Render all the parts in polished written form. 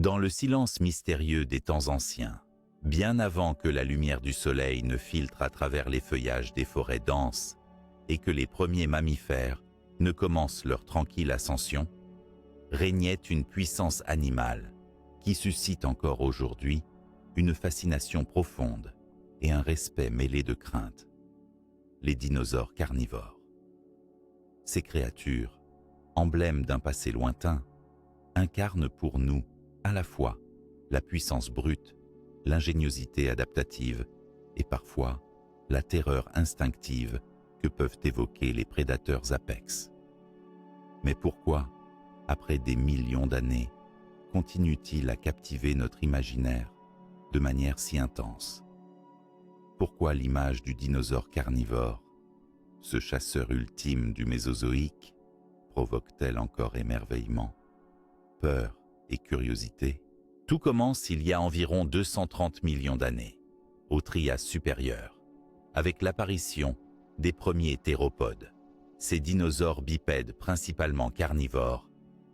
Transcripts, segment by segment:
Dans le silence mystérieux des temps anciens, bien avant que la lumière du soleil ne filtre à travers les feuillages des forêts denses et que les premiers mammifères ne commencent leur tranquille ascension, régnait une puissance animale qui suscite encore aujourd'hui une fascination profonde et un respect mêlé de crainte. Les dinosaures carnivores. Ces créatures, emblèmes d'un passé lointain, incarnent pour nous à la fois la puissance brute, l'ingéniosité adaptative et parfois la terreur instinctive que peuvent évoquer les prédateurs apex. Mais pourquoi, après des millions d'années, continue-t-il à captiver notre imaginaire de manière si intense? Pourquoi l'image du dinosaure carnivore, ce chasseur ultime du Mésozoïque, provoque-t-elle encore émerveillement, peur et curiosité? Tout commence il y a environ 230 millions d'années, au Trias supérieur, avec l'apparition des premiers théropodes, ces dinosaures bipèdes principalement carnivores,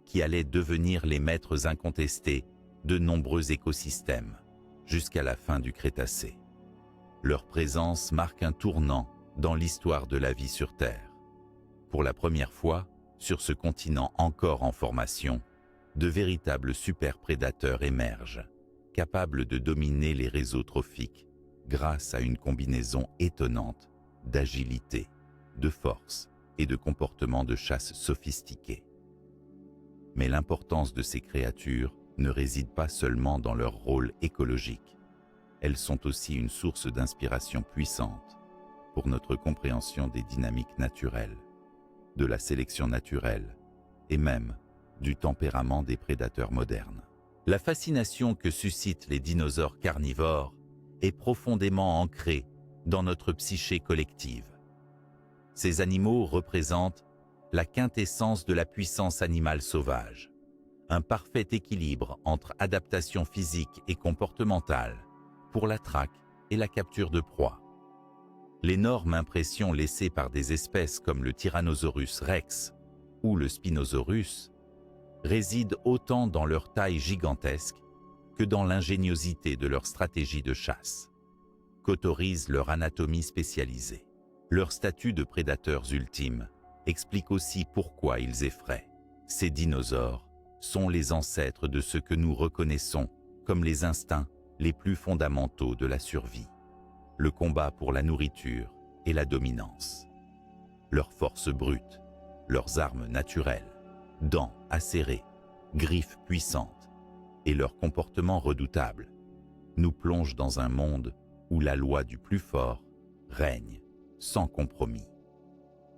qui allaient devenir les maîtres incontestés de nombreux écosystèmes, jusqu'à la fin du Crétacé. Leur présence marque un tournant dans l'histoire de la vie sur Terre. Pour la première fois, sur ce continent encore en formation, de véritables superprédateurs émergent, capables de dominer les réseaux trophiques grâce à une combinaison étonnante d'agilité, de force et de comportements de chasse sophistiqués. Mais l'importance de ces créatures ne réside pas seulement dans leur rôle écologique. Elles sont aussi une source d'inspiration puissante pour notre compréhension des dynamiques naturelles, de la sélection naturelle et même du tempérament des prédateurs modernes. La fascination que suscitent les dinosaures carnivores est profondément ancrée dans notre psyché collective. Ces animaux représentent la quintessence de la puissance animale sauvage, un parfait équilibre entre adaptation physique et comportementale pour la traque et la capture de proies. L'énorme impression laissée par des espèces comme le Tyrannosaurus rex ou le Spinosaurus réside autant dans leur taille gigantesque que dans l'ingéniosité de leur stratégie de chasse, qu'autorise leur anatomie spécialisée. Leur statut de prédateurs ultimes explique aussi pourquoi ils effraient. Ces dinosaures sont les ancêtres de ce que nous reconnaissons comme les instincts les plus fondamentaux de la survie, le combat pour la nourriture et la dominance. Leur force brute, leurs armes naturelles, dents acérées, griffes puissantes et leur comportement redoutable nous plongent dans un monde où la loi du plus fort règne sans compromis.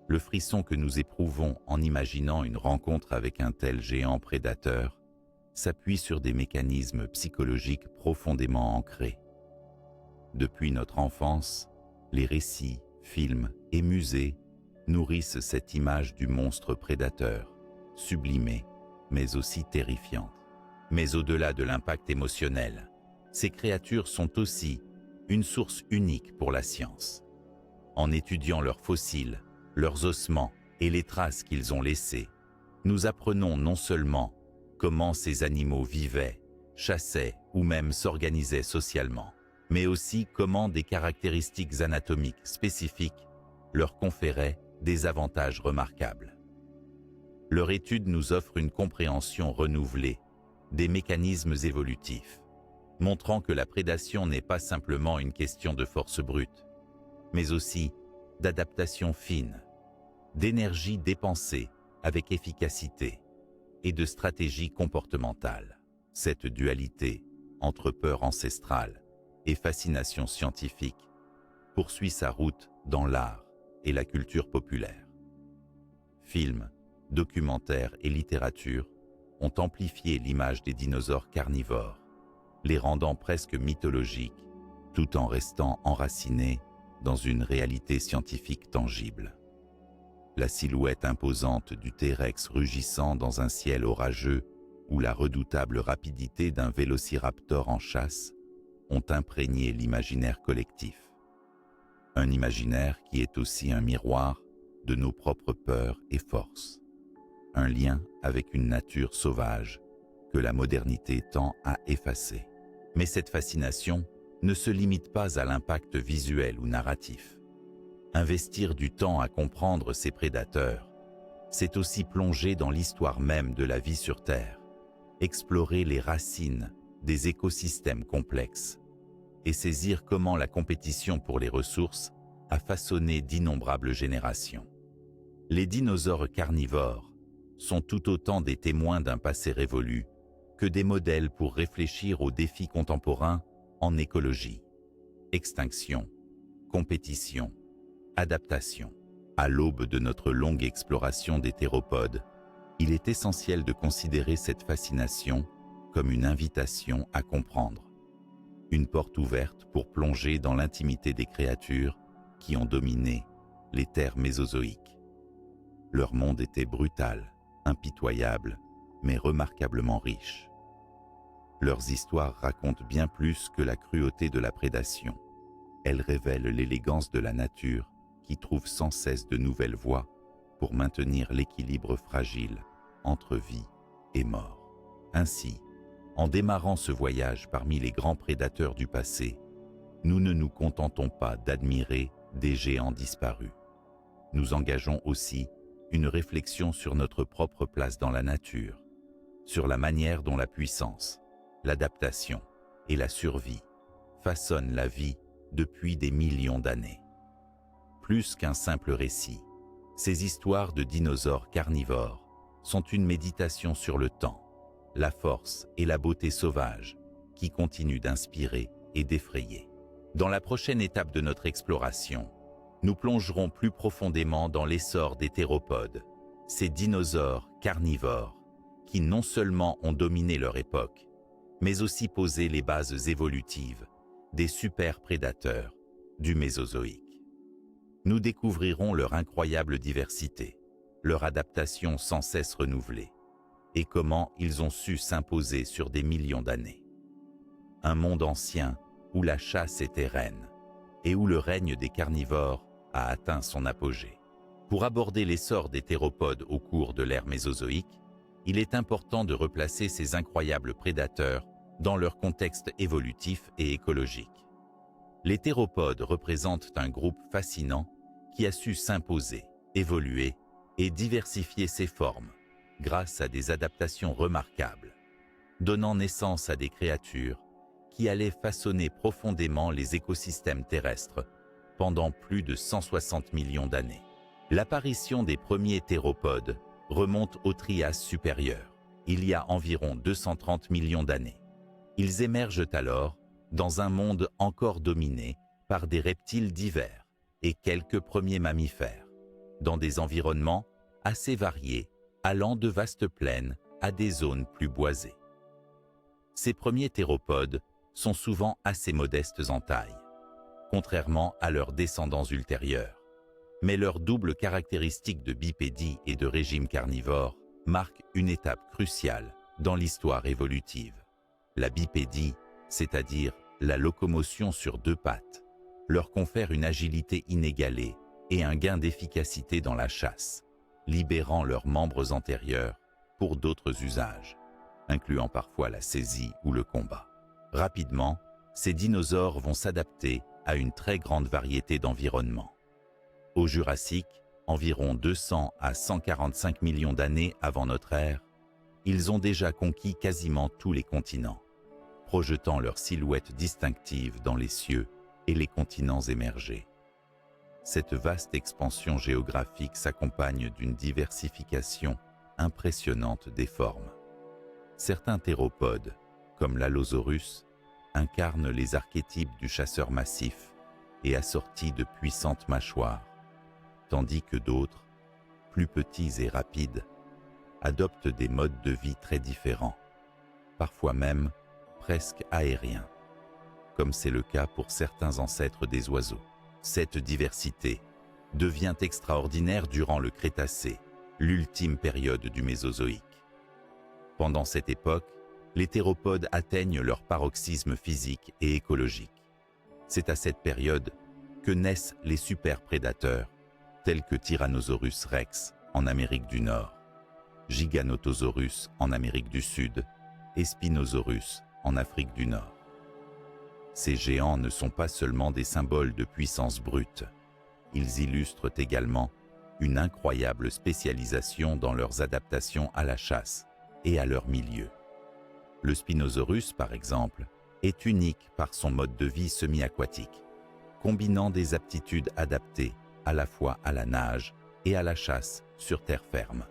Le frisson que nous éprouvons en imaginant une rencontre avec un tel géant prédateur s'appuie sur des mécanismes psychologiques profondément ancrés. Depuis notre enfance, les récits, films et musées nourrissent cette image du monstre prédateur, sublimée, mais aussi terrifiante. Mais au-delà de l'impact émotionnel, ces créatures sont aussi une source unique pour la science. En étudiant leurs fossiles, leurs ossements et les traces qu'ils ont laissées, nous apprenons non seulement comment ces animaux vivaient, chassaient ou même s'organisaient socialement, mais aussi comment des caractéristiques anatomiques spécifiques leur conféraient des avantages remarquables. Leur étude nous offre une compréhension renouvelée des mécanismes évolutifs, montrant que la prédation n'est pas simplement une question de force brute, mais aussi d'adaptation fine, d'énergie dépensée avec efficacité et de stratégie comportementale. Cette dualité entre peur ancestrale et fascination scientifique poursuit sa route dans l'art et la culture populaire. Films, documentaires et littérature ont amplifié l'image des dinosaures carnivores, les rendant presque mythologiques, tout en restant enracinés dans une réalité scientifique tangible. La silhouette imposante du T-Rex rugissant dans un ciel orageux ou la redoutable rapidité d'un vélociraptor en chasse ont imprégné l'imaginaire collectif. Un imaginaire qui est aussi un miroir de nos propres peurs et forces. Un lien avec une nature sauvage que la modernité tend à effacer. Mais cette fascination ne se limite pas à l'impact visuel ou narratif. Investir du temps à comprendre ces prédateurs, c'est aussi plonger dans l'histoire même de la vie sur Terre, explorer les racines des écosystèmes complexes et saisir comment la compétition pour les ressources a façonné d'innombrables générations. Les dinosaures carnivores sont tout autant des témoins d'un passé révolu que des modèles pour réfléchir aux défis contemporains en écologie. Extinction, compétition, adaptation. À l'aube de notre longue exploration des théropodes, il est essentiel de considérer cette fascination comme une invitation à comprendre. Une porte ouverte pour plonger dans l'intimité des créatures qui ont dominé les terres mésozoïques. Leur monde était brutal, impitoyable, mais remarquablement riche. Leurs histoires racontent bien plus que la cruauté de la prédation. Elles révèlent l'élégance de la nature qui trouve sans cesse de nouvelles voies pour maintenir l'équilibre fragile entre vie et mort. Ainsi, en démarrant ce voyage parmi les grands prédateurs du passé, nous ne nous contentons pas d'admirer des géants disparus. Nous engageons aussi une réflexion sur notre propre place dans la nature, sur la manière dont la puissance, l'adaptation et la survie façonnent la vie depuis des millions d'années. Plus qu'un simple récit, ces histoires de dinosaures carnivores sont une méditation sur le temps, la force et la beauté sauvage qui continuent d'inspirer et d'effrayer. Dans la prochaine étape de notre exploration, nous plongerons plus profondément dans l'essor des théropodes, ces dinosaures carnivores qui non seulement ont dominé leur époque, mais aussi posé les bases évolutives des super-prédateurs du Mésozoïque. Nous découvrirons leur incroyable diversité, leur adaptation sans cesse renouvelée, et comment ils ont su s'imposer sur des millions d'années. Un monde ancien où la chasse était reine, et où le règne des carnivores a atteint son apogée. Pour aborder l'essor des théropodes au cours de l'ère mésozoïque, il est important de replacer ces incroyables prédateurs dans leur contexte évolutif et écologique. Les théropodes représentent un groupe fascinant qui a su s'imposer, évoluer et diversifier ses formes grâce à des adaptations remarquables, donnant naissance à des créatures qui allaient façonner profondément les écosystèmes terrestres pendant plus de 160 millions d'années. L'apparition des premiers théropodes remonte au Trias supérieur, il y a environ 230 millions d'années. Ils émergent alors dans un monde encore dominé par des reptiles divers et quelques premiers mammifères, dans des environnements assez variés, allant de vastes plaines à des zones plus boisées. Ces premiers théropodes sont souvent assez modestes en taille, contrairement à leurs descendants ultérieurs. Mais leur double caractéristique de bipédie et de régime carnivore marque une étape cruciale dans l'histoire évolutive. La bipédie, c'est-à-dire la locomotion sur deux pattes, leur confère une agilité inégalée et un gain d'efficacité dans la chasse, libérant leurs membres antérieurs pour d'autres usages, incluant parfois la saisie ou le combat. Rapidement, ces dinosaures vont s'adapter à une très grande variété d'environnements. Au Jurassique, environ 200 à 145 millions d'années avant notre ère, ils ont déjà conquis quasiment tous les continents, projetant leur silhouette distinctive dans les cieux et les continents émergés. Cette vaste expansion géographique s'accompagne d'une diversification impressionnante des formes. Certains théropodes, comme l'Allosaurus, incarnent les archétypes du chasseur massif et assortis de puissantes mâchoires, tandis que d'autres, plus petits et rapides, adoptent des modes de vie très différents, parfois même presque aériens, comme c'est le cas pour certains ancêtres des oiseaux. Cette diversité devient extraordinaire durant le Crétacé, l'ultime période du Mésozoïque. Pendant cette époque, les théropodes atteignent leur paroxysme physique et écologique. C'est à cette période que naissent les superprédateurs, tels que Tyrannosaurus rex en Amérique du Nord, Giganotosaurus en Amérique du Sud et Spinosaurus en Afrique du Nord. Ces géants ne sont pas seulement des symboles de puissance brute, ils illustrent également une incroyable spécialisation dans leurs adaptations à la chasse et à leur milieu. Le Spinosaurus, par exemple, est unique par son mode de vie semi-aquatique, combinant des aptitudes adaptées à la fois à la nage et à la chasse sur terre ferme.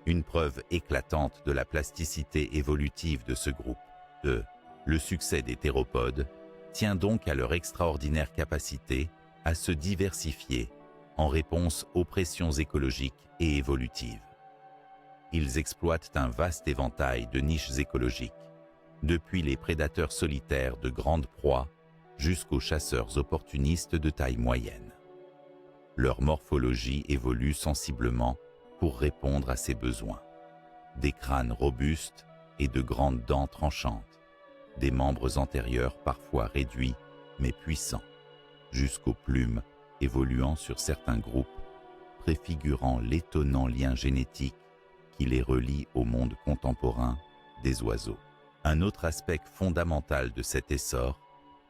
Une preuve éclatante de la plasticité évolutive de ce groupe. Le succès des théropodes tient donc à leur extraordinaire capacité à se diversifier en réponse aux pressions écologiques et évolutives. Ils exploitent un vaste éventail de niches écologiques, depuis les prédateurs solitaires de grandes proies jusqu'aux chasseurs opportunistes de taille moyenne. Leur morphologie évolue sensiblement pour répondre à ces besoins. Des crânes robustes et de grandes dents tranchantes, des membres antérieurs parfois réduits mais puissants, jusqu'aux plumes évoluant sur certains groupes, préfigurant l'étonnant lien génétique qui les relie au monde contemporain des oiseaux. Un autre aspect fondamental de cet essor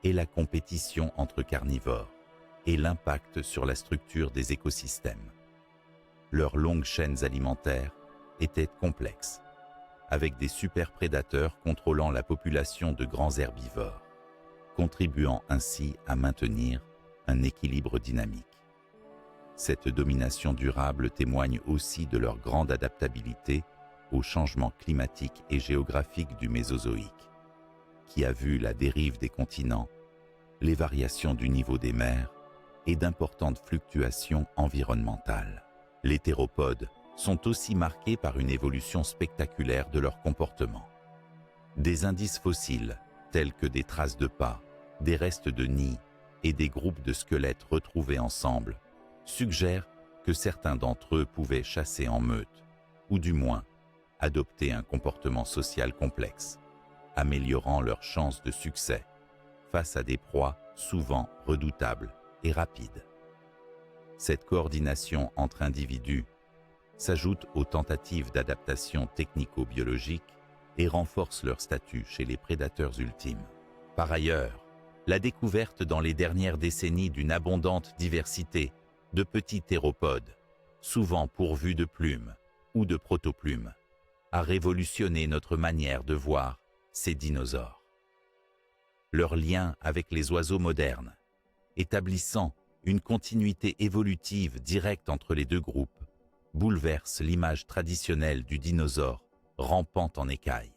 est la compétition entre carnivores et l'impact sur la structure des écosystèmes. Leurs longues chaînes alimentaires étaient complexes, avec des superprédateurs contrôlant la population de grands herbivores, contribuant ainsi à maintenir un équilibre dynamique. Cette domination durable témoigne aussi de leur grande adaptabilité aux changements climatiques et géographiques du Mésozoïque, qui a vu la dérive des continents, les variations du niveau des mers et d'importantes fluctuations environnementales. Les théropodes sont aussi marqués par une évolution spectaculaire de leur comportement. Des indices fossiles, tels que des traces de pas, des restes de nids et des groupes de squelettes retrouvés ensemble, suggèrent que certains d'entre eux pouvaient chasser en meute, ou du moins adopter un comportement social complexe, améliorant leurs chances de succès face à des proies souvent redoutables et rapides. Cette coordination entre individus s'ajoute aux tentatives d'adaptation technico-biologique et renforce leur statut chez les prédateurs ultimes. Par ailleurs, la découverte dans les dernières décennies d'une abondante diversité de petits théropodes, souvent pourvus de plumes ou de protoplumes, a révolutionné notre manière de voir ces dinosaures. Leur lien avec les oiseaux modernes, établissant une continuité évolutive directe entre les deux groupes, bouleverse l'image traditionnelle du dinosaure rampant en écailles.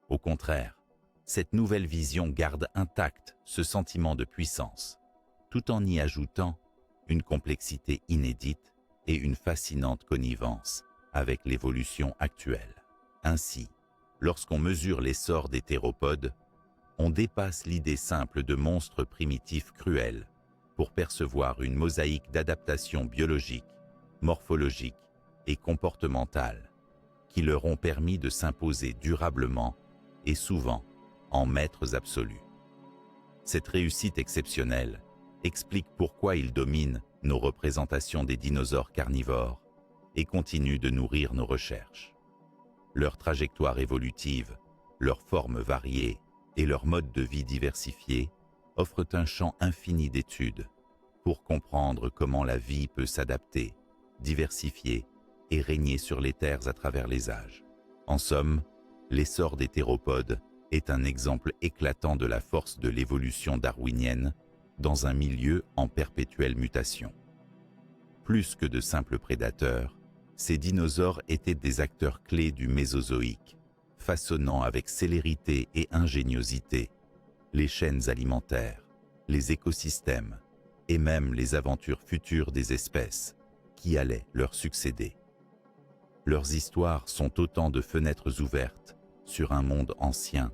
Au contraire, cette nouvelle vision garde intact ce sentiment de puissance, tout en y ajoutant une complexité inédite et une fascinante connivence avec l'évolution actuelle. Ainsi, lorsqu'on mesure l'essor des théropodes, on dépasse l'idée simple de monstres primitifs cruels pour percevoir une mosaïque d'adaptations biologiques, morphologiques et comportementales qui leur ont permis de s'imposer durablement et souvent en maîtres absolus. Cette réussite exceptionnelle explique pourquoi ils dominent nos représentations des dinosaures carnivores et continuent de nourrir nos recherches. Leur trajectoire évolutive, leurs formes variées et leur mode de vie diversifié offrent un champ infini d'études pour comprendre comment la vie peut s'adapter, diversifier et régner sur les terres à travers les âges. En somme, l'essor des théropodes est un exemple éclatant de la force de l'évolution darwinienne dans un milieu en perpétuelle mutation. Plus que de simples prédateurs, ces dinosaures étaient des acteurs clés du Mésozoïque, façonnant avec célérité et ingéniosité les chaînes alimentaires, les écosystèmes et même les aventures futures des espèces qui allaient leur succéder. Leurs histoires sont autant de fenêtres ouvertes sur un monde ancien,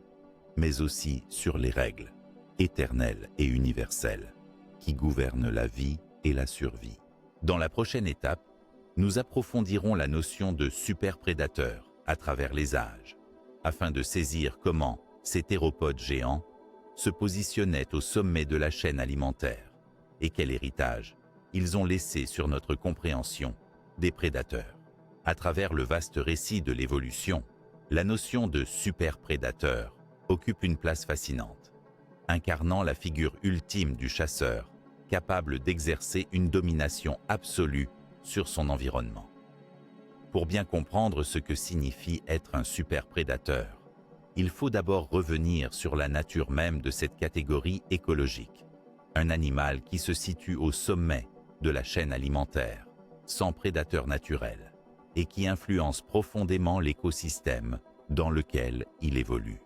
mais aussi sur les règles, éternelles et universelles, qui gouvernent la vie et la survie. Dans la prochaine étape, nous approfondirons la notion de superprédateur à travers les âges, afin de saisir comment ces théropodes géants se positionnaient au sommet de la chaîne alimentaire et quel héritage ils ont laissé sur notre compréhension des prédateurs. À travers le vaste récit de l'évolution, La notion de super-prédateur occupe une place fascinante, incarnant la figure ultime du chasseur, capable d'exercer une domination absolue sur son environnement. Pour bien comprendre ce que signifie être un super-prédateur, il faut d'abord revenir sur la nature même de cette catégorie écologique. Un animal qui se situe au sommet de la chaîne alimentaire, sans prédateur naturel, et qui influence profondément l'écosystème dans lequel il évolue.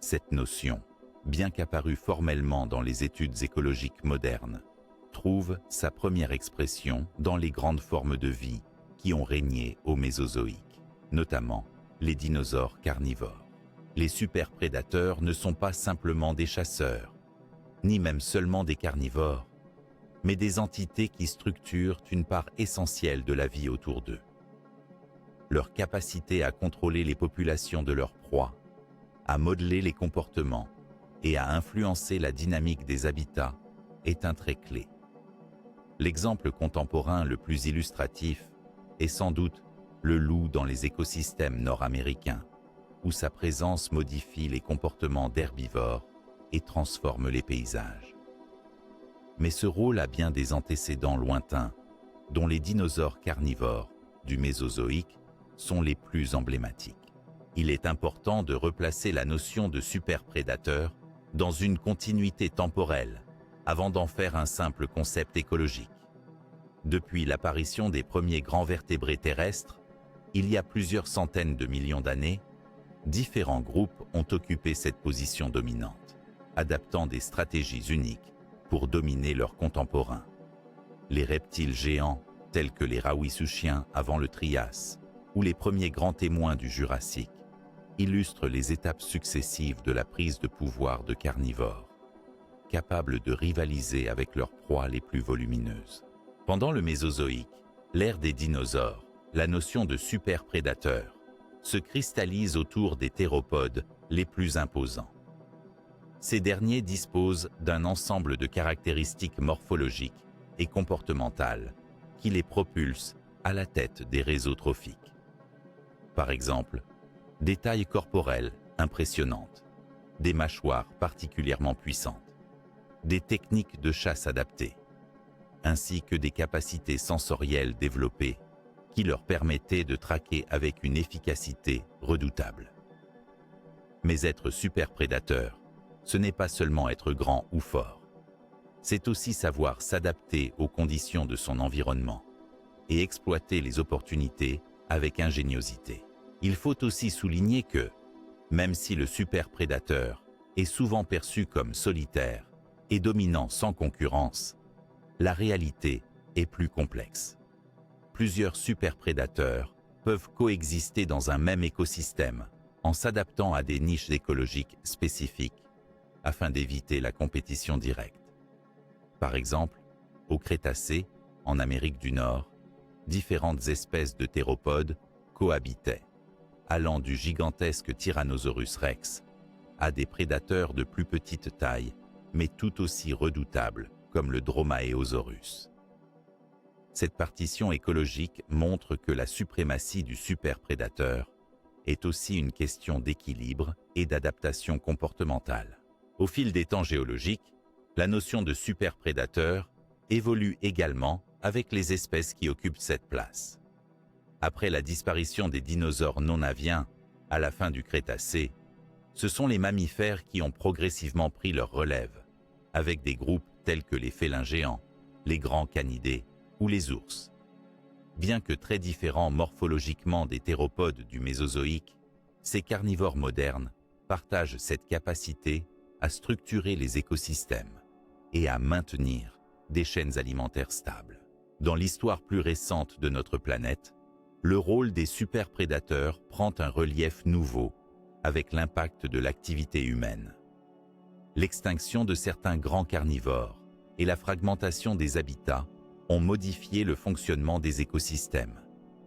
Cette notion, bien qu'apparue formellement dans les études écologiques modernes, trouve sa première expression dans les grandes formes de vie qui ont régné au Mésozoïque, notamment les dinosaures carnivores. Les superprédateurs ne sont pas simplement des chasseurs, ni même seulement des carnivores, mais des entités qui structurent une part essentielle de la vie autour d'eux. Leur capacité à contrôler les populations de leurs proies, à modeler les comportements et à influencer la dynamique des habitats est un trait clé. L'exemple contemporain le plus illustratif est sans doute le loup dans les écosystèmes nord-américains, où sa présence modifie les comportements d'herbivores et transforme les paysages. Mais ce rôle a bien des antécédents lointains, dont les dinosaures carnivores du Mésozoïque sont les plus emblématiques. Il est important de replacer la notion de superprédateur dans une continuité temporelle, avant d'en faire un simple concept écologique. Depuis l'apparition des premiers grands vertébrés terrestres, il y a plusieurs centaines de millions d'années, différents groupes ont occupé cette position dominante, adaptant des stratégies uniques pour dominer leurs contemporains. Les reptiles géants, tels que les rauisuchiens avant le Trias, ou les premiers grands témoins du Jurassique, illustrent les étapes successives de la prise de pouvoir de carnivores, capables de rivaliser avec leurs proies les plus volumineuses. Pendant le Mésozoïque, l'ère des dinosaures, la notion de superprédateur se cristallise autour des théropodes les plus imposants. Ces derniers disposent d'un ensemble de caractéristiques morphologiques et comportementales qui les propulsent à la tête des réseaux trophiques. Par exemple, des tailles corporelles impressionnantes, des mâchoires particulièrement puissantes, des techniques de chasse adaptées, ainsi que des capacités sensorielles développées qui leur permettaient de traquer avec une efficacité redoutable. Mais être superprédateur, ce n'est pas seulement être grand ou fort, c'est aussi savoir s'adapter aux conditions de son environnement et exploiter les opportunités avec ingéniosité. Il faut aussi souligner que, même si le superprédateur est souvent perçu comme solitaire et dominant sans concurrence, la réalité est plus complexe. Plusieurs superprédateurs peuvent coexister dans un même écosystème en s'adaptant à des niches écologiques spécifiques afin d'éviter la compétition directe. Par exemple, au Crétacé, en Amérique du Nord, différentes espèces de théropodes cohabitaient, allant du gigantesque Tyrannosaurus rex à des prédateurs de plus petite taille, mais tout aussi redoutables comme le Dromaeosaurus. Cette partition écologique montre que la suprématie du superprédateur est aussi une question d'équilibre et d'adaptation comportementale. Au fil des temps géologiques, la notion de superprédateur évolue également avec les espèces qui occupent cette place. Après la disparition des dinosaures non-aviens à la fin du Crétacé, ce sont les mammifères qui ont progressivement pris leur relève, avec des groupes tels que les félins géants, les grands canidés ou les ours. Bien que très différents morphologiquement des théropodes du Mésozoïque, ces carnivores modernes partagent cette capacité à structurer les écosystèmes et à maintenir des chaînes alimentaires stables. Dans l'histoire plus récente de notre planète, le rôle des superprédateurs prend un relief nouveau avec l'impact de l'activité humaine. L'extinction de certains grands carnivores et la fragmentation des habitats ont modifié le fonctionnement des écosystèmes,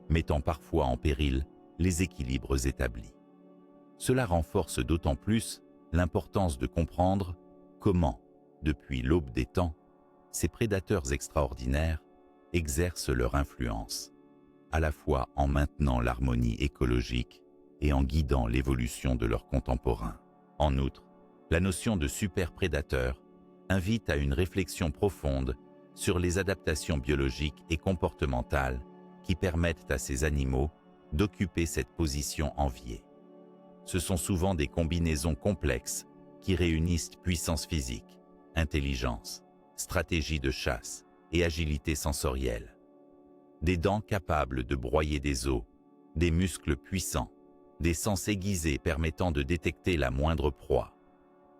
mettant parfois en péril les équilibres établis. Cela renforce d'autant plus l'importance de comprendre comment, depuis l'aube des temps, ces prédateurs extraordinaires exercent leur influence, à la fois en maintenant l'harmonie écologique et en guidant l'évolution de leurs contemporains. En outre, la notion de superprédateur invite à une réflexion profonde sur les adaptations biologiques et comportementales qui permettent à ces animaux d'occuper cette position enviée. Ce sont souvent des combinaisons complexes qui réunissent puissance physique, intelligence, stratégie de chasse et agilité sensorielle. Des dents capables de broyer des os, des muscles puissants, des sens aiguisés permettant de détecter la moindre proie,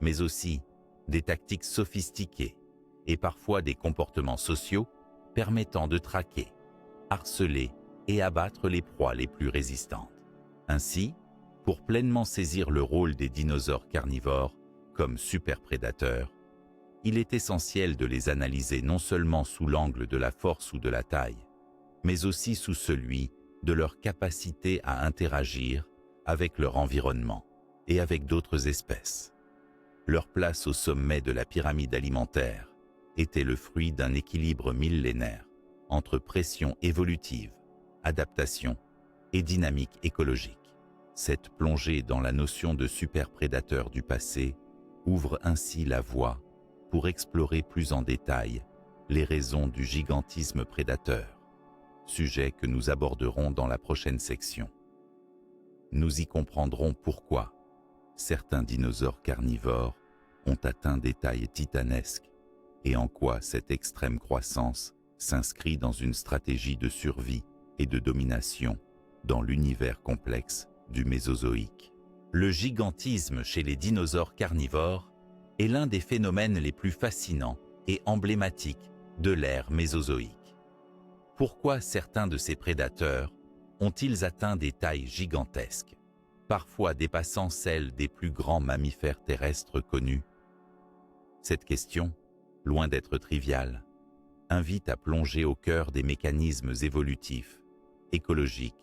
mais aussi des tactiques sophistiquées et parfois des comportements sociaux permettant de traquer, harceler et abattre les proies les plus résistantes. Ainsi, pour pleinement saisir le rôle des dinosaures carnivores comme superprédateurs, il est essentiel de les analyser non seulement sous l'angle de la force ou de la taille, mais aussi sous celui de leur capacité à interagir avec leur environnement et avec d'autres espèces. Leur place au sommet de la pyramide alimentaire était le fruit d'un équilibre millénaire entre pression évolutive, adaptation et dynamique écologique. Cette plongée dans la notion de superprédateur du passé ouvre ainsi la voie pour explorer plus en détail les raisons du gigantisme prédateur, sujet que nous aborderons dans la prochaine section. Nous y comprendrons pourquoi certains dinosaures carnivores ont atteint des tailles titanesques et en quoi cette extrême croissance s'inscrit dans une stratégie de survie et de domination dans l'univers complexe du Mésozoïque. Le gigantisme chez les dinosaures carnivores est l'un des phénomènes les plus fascinants et emblématiques de l'ère mésozoïque. Pourquoi certains de ces prédateurs ont-ils atteint des tailles gigantesques, parfois dépassant celles des plus grands mammifères terrestres connus? Cette question, loin d'être triviale, invite à plonger au cœur des mécanismes évolutifs, écologiques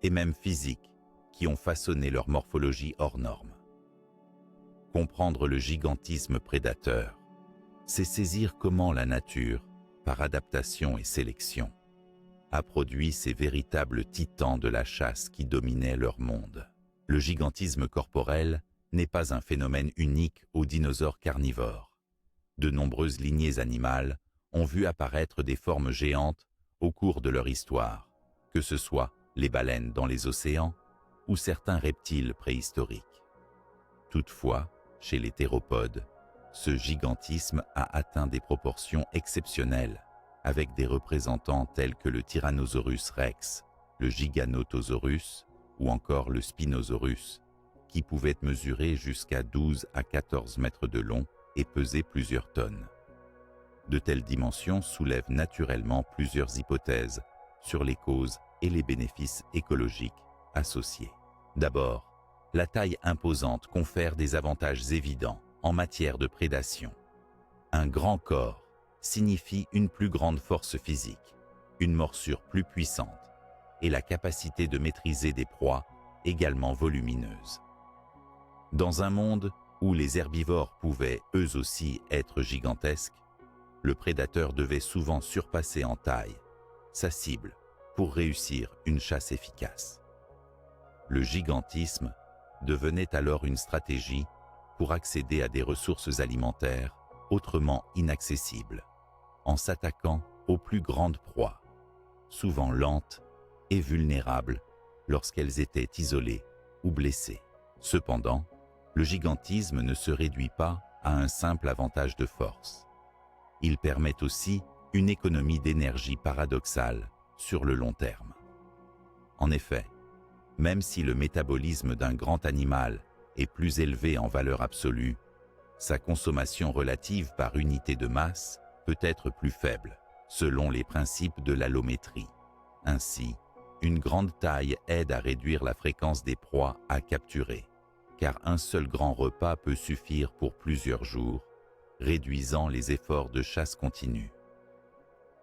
et même physiques qui ont façonné leur morphologie hors norme. Comprendre le gigantisme prédateur, c'est saisir comment la nature, par adaptation et sélection, a produit ces véritables titans de la chasse qui dominaient leur monde. Le gigantisme corporel n'est pas un phénomène unique aux dinosaures carnivores. De nombreuses lignées animales ont vu apparaître des formes géantes au cours de leur histoire, que ce soit les baleines dans les océans ou certains reptiles préhistoriques. Toutefois, chez les théropodes, ce gigantisme a atteint des proportions exceptionnelles, avec des représentants tels que le Tyrannosaurus rex, le Giganotosaurus ou encore le Spinosaurus, qui pouvaient mesurer jusqu'à 12 à 14 mètres de long et peser plusieurs tonnes. De telles dimensions soulèvent naturellement plusieurs hypothèses sur les causes et les bénéfices écologiques associés. D'abord, la taille imposante confère des avantages évidents en matière de prédation. Un grand corps signifie une plus grande force physique, une morsure plus puissante et la capacité de maîtriser des proies également volumineuses. Dans un monde où les herbivores pouvaient eux aussi être gigantesques, le prédateur devait souvent surpasser en taille sa cible pour réussir une chasse efficace. Le gigantisme devenait alors une stratégie pour accéder à des ressources alimentaires autrement inaccessibles, en s'attaquant aux plus grandes proies, souvent lentes et vulnérables lorsqu'elles étaient isolées ou blessées. Cependant, le gigantisme ne se réduit pas à un simple avantage de force. Il permet aussi une économie d'énergie paradoxale sur le long terme. En effet, même si le métabolisme d'un grand animal est plus élevé en valeur absolue, sa consommation relative par unité de masse peut être plus faible, selon les principes de l'allométrie. Ainsi, une grande taille aide à réduire la fréquence des proies à capturer, car un seul grand repas peut suffire pour plusieurs jours, réduisant les efforts de chasse continue.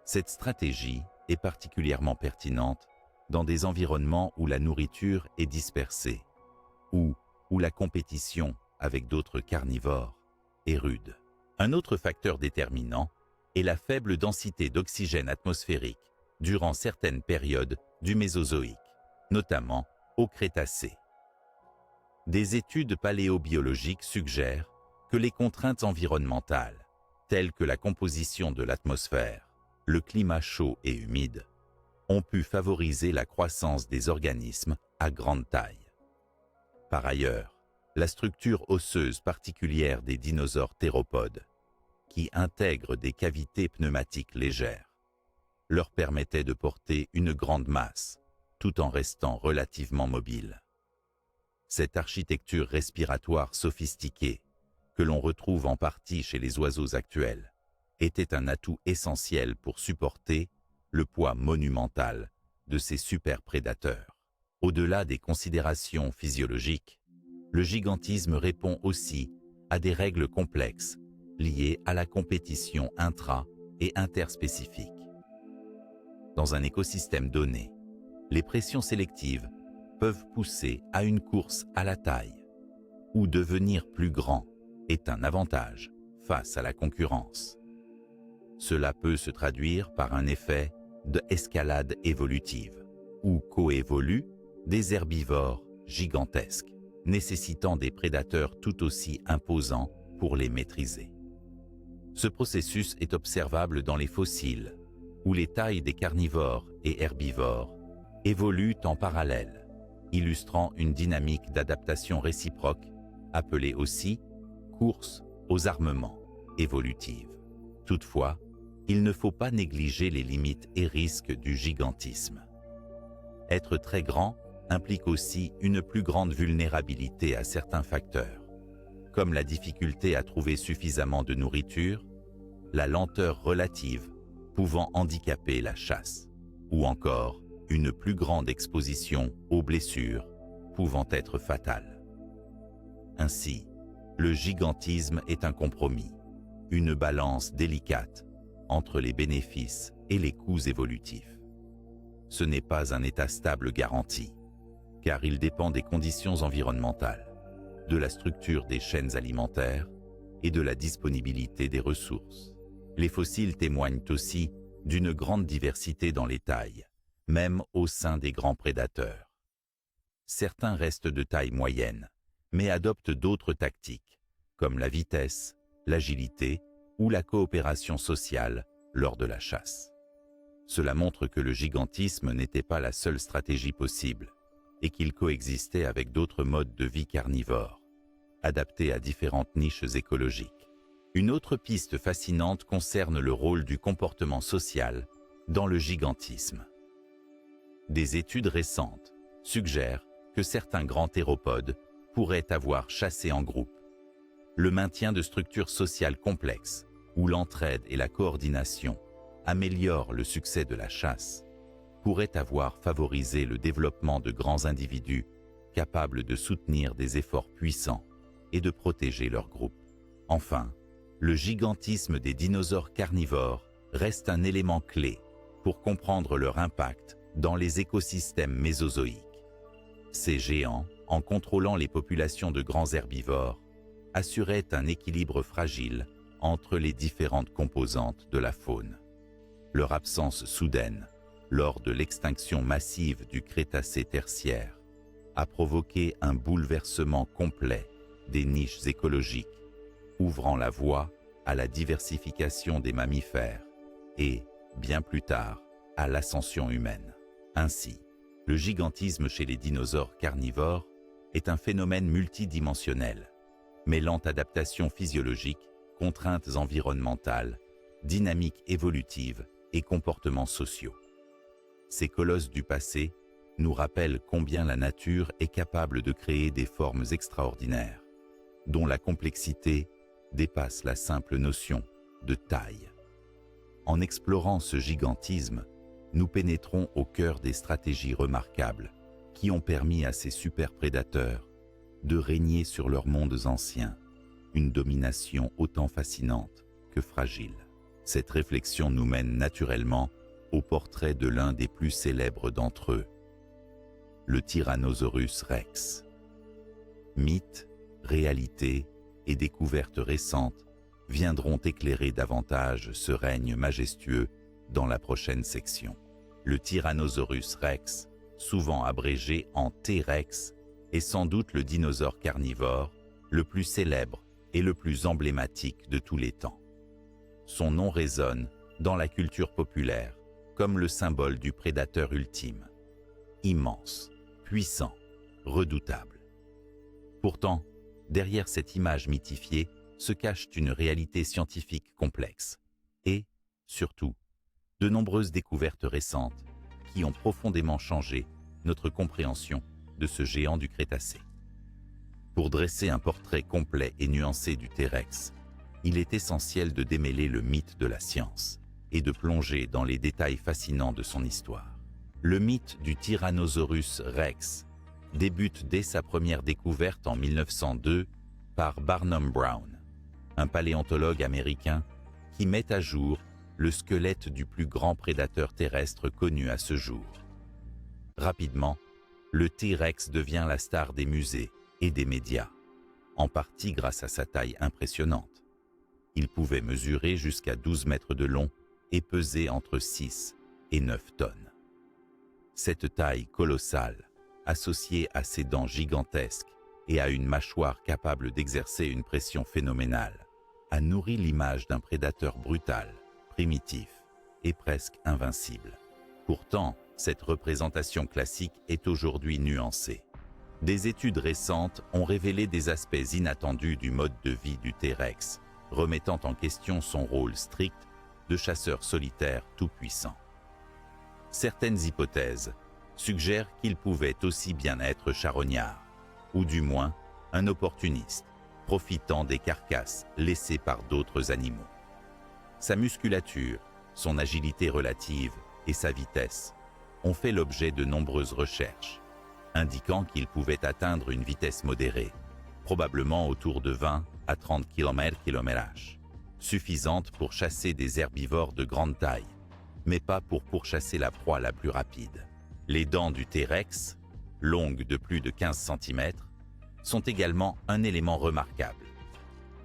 Cette stratégie est particulièrement pertinente dans des environnements où la nourriture est dispersée ou où la compétition avec d'autres carnivores est rude. Un autre facteur déterminant est la faible densité d'oxygène atmosphérique durant certaines périodes du Mésozoïque, notamment au Crétacé. Des études paléobiologiques suggèrent que les contraintes environnementales, telles que la composition de l'atmosphère, le climat chaud et humide, ont pu favoriser la croissance des organismes à grande taille. Par ailleurs, la structure osseuse particulière des dinosaures théropodes, qui intègrent des cavités pneumatiques légères, leur permettait de porter une grande masse, tout en restant relativement mobiles. Cette architecture respiratoire sophistiquée, que l'on retrouve en partie chez les oiseaux actuels, était un atout essentiel pour supporter le poids monumental de ces superprédateurs. Au-delà des considérations physiologiques, le gigantisme répond aussi à des règles complexes liées à la compétition intra- et interspécifique. Dans un écosystème donné, les pressions sélectives peuvent pousser à une course à la taille, où devenir plus grand est un avantage face à la concurrence. Cela peut se traduire par un effet d'escalade évolutive, où coévoluent des herbivores gigantesques, nécessitant des prédateurs tout aussi imposants pour les maîtriser. Ce processus est observable dans les fossiles, où les tailles des carnivores et herbivores évoluent en parallèle, illustrant une dynamique d'adaptation réciproque, appelée aussi course aux armements évolutive. Toutefois, il ne faut pas négliger les limites et risques du gigantisme. Être très grand implique aussi une plus grande vulnérabilité à certains facteurs, comme la difficulté à trouver suffisamment de nourriture, la lenteur relative pouvant handicaper la chasse, ou encore une plus grande exposition aux blessures pouvant être fatales. Ainsi, le gigantisme est un compromis, une balance délicate entre les bénéfices et les coûts évolutifs. Ce n'est pas un état stable garanti, car il dépend des conditions environnementales, de la structure des chaînes alimentaires et de la disponibilité des ressources. Les fossiles témoignent aussi d'une grande diversité dans les tailles, même au sein des grands prédateurs. Certains restent de taille moyenne, mais adoptent d'autres tactiques, comme la vitesse, l'agilité ou la coopération sociale lors de la chasse. Cela montre que le gigantisme n'était pas la seule stratégie possible et qu'il coexistait avec d'autres modes de vie carnivores, adaptés à différentes niches écologiques. Une autre piste fascinante concerne le rôle du comportement social dans le gigantisme. Des études récentes suggèrent que certains grands théropodes pourraient avoir chassé en groupe. Le maintien de structures sociales complexes, où l'entraide et la coordination améliorent le succès de la chasse, pourrait avoir favorisé le développement de grands individus capables de soutenir des efforts puissants et de protéger leur groupe. Enfin, le gigantisme des dinosaures carnivores reste un élément clé pour comprendre leur impact dans les écosystèmes mésozoïques. Ces géants, en contrôlant les populations de grands herbivores, assuraient un équilibre fragile entre les différentes composantes de la faune. Leur absence soudaine, lors de l'extinction massive du Crétacé tertiaire, a provoqué un bouleversement complet des niches écologiques, ouvrant la voie à la diversification des mammifères et, bien plus tard, à l'ascension humaine. Ainsi, le gigantisme chez les dinosaures carnivores est un phénomène multidimensionnel, mêlant adaptation physiologique, contraintes environnementales, dynamiques évolutives et comportements sociaux. Ces colosses du passé nous rappellent combien la nature est capable de créer des formes extraordinaires, dont la complexité dépasse la simple notion de taille. En explorant ce gigantisme, nous pénétrons au cœur des stratégies remarquables qui ont permis à ces superprédateurs de régner sur leurs mondes anciens, une domination autant fascinante que fragile. Cette réflexion nous mène naturellement au portrait de l'un des plus célèbres d'entre eux, le Tyrannosaurus rex. Mythe, réalité et découvertes récentes viendront éclairer davantage ce règne majestueux dans la prochaine section. Le Tyrannosaurus rex, souvent abrégé en T-Rex, est sans doute le dinosaure carnivore le plus célèbre et le plus emblématique de tous les temps. Son nom résonne dans la culture populaire comme le symbole du prédateur ultime, immense, puissant, redoutable. Pourtant, derrière cette image mythifiée se cache une réalité scientifique complexe et, surtout, de nombreuses découvertes récentes qui ont profondément changé notre compréhension de ce géant du Crétacé. Pour dresser un portrait complet et nuancé du T-Rex, il est essentiel de démêler le mythe de la science et de plonger dans les détails fascinants de son histoire. Le mythe du Tyrannosaurus Rex débute dès sa première découverte en 1902 par Barnum Brown, un paléontologue américain qui met à jour le squelette du plus grand prédateur terrestre connu à ce jour. Rapidement, le T-Rex devient la star des musées et des médias, en partie grâce à sa taille impressionnante. Il pouvait mesurer jusqu'à 12 mètres de long et peser entre 6 et 9 tonnes. Cette taille colossale, associée à ses dents gigantesques et à une mâchoire capable d'exercer une pression phénoménale, a nourri l'image d'un prédateur brutal, primitif et presque invincible. Pourtant, cette représentation classique est aujourd'hui nuancée. Des études récentes ont révélé des aspects inattendus du mode de vie du T-Rex, remettant en question son rôle strict de chasseur solitaire tout-puissant. Certaines hypothèses suggèrent qu'il pouvait aussi bien être charognard, ou du moins un opportuniste, profitant des carcasses laissées par d'autres animaux. Sa musculature, son agilité relative et sa vitesse ont fait l'objet de nombreuses recherches, indiquant qu'il pouvait atteindre une vitesse modérée, probablement autour de 20 à 30 km/h, suffisante pour chasser des herbivores de grande taille, mais pas pour pourchasser la proie la plus rapide. Les dents du T-Rex, longues de plus de 15 cm, sont également un élément remarquable.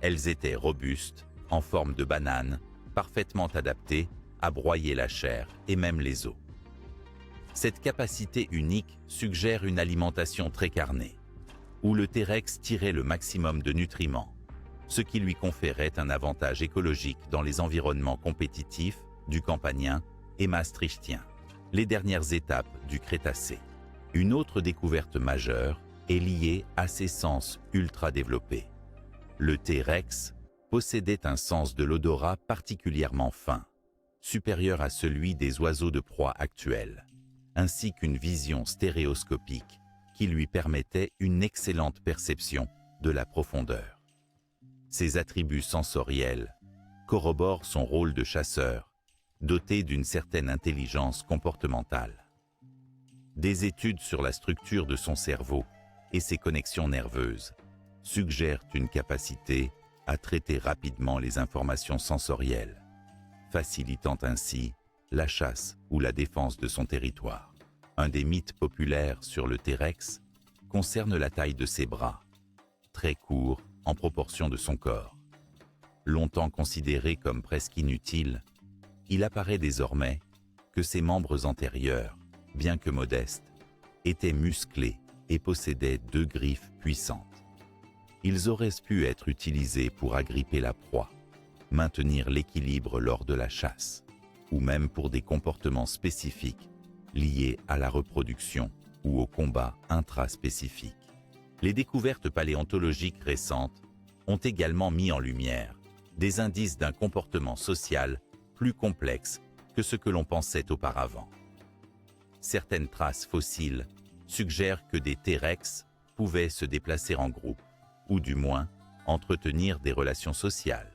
Elles étaient robustes, en forme de banane, parfaitement adaptées à broyer la chair et même les os. Cette capacité unique suggère une alimentation très carnée, où le T-Rex tirait le maximum de nutriments, ce qui lui conférait un avantage écologique dans les environnements compétitifs du Campanien et Maastrichtien, les dernières étapes du Crétacé. Une autre découverte majeure est liée à ses sens ultra développés. Le T-Rex possédait un sens de l'odorat particulièrement fin, supérieur à celui des oiseaux de proie actuels, ainsi qu'une vision stéréoscopique qui lui permettait une excellente perception de la profondeur. Ces attributs sensoriels corroborent son rôle de chasseur, doté d'une certaine intelligence comportementale. Des études sur la structure de son cerveau et ses connexions nerveuses suggèrent une capacité à traiter rapidement les informations sensorielles, facilitant ainsi la chasse ou la défense de son territoire. Un des mythes populaires sur le T-Rex concerne la taille de ses bras, très courts en proportion de son corps. Longtemps considéré comme presque inutile, il apparaît désormais que ses membres antérieurs, bien que modestes, étaient musclés et possédaient 2 griffes puissantes. Ils auraient pu être utilisés pour agripper la proie, maintenir l'équilibre lors de la chasse, ou même pour des comportements spécifiques liés à la reproduction ou au combat intraspécifique. Les découvertes paléontologiques récentes ont également mis en lumière des indices d'un comportement social plus complexe que ce que l'on pensait auparavant. Certaines traces fossiles suggèrent que des T-Rex pouvaient se déplacer en groupe, ou du moins entretenir des relations sociales,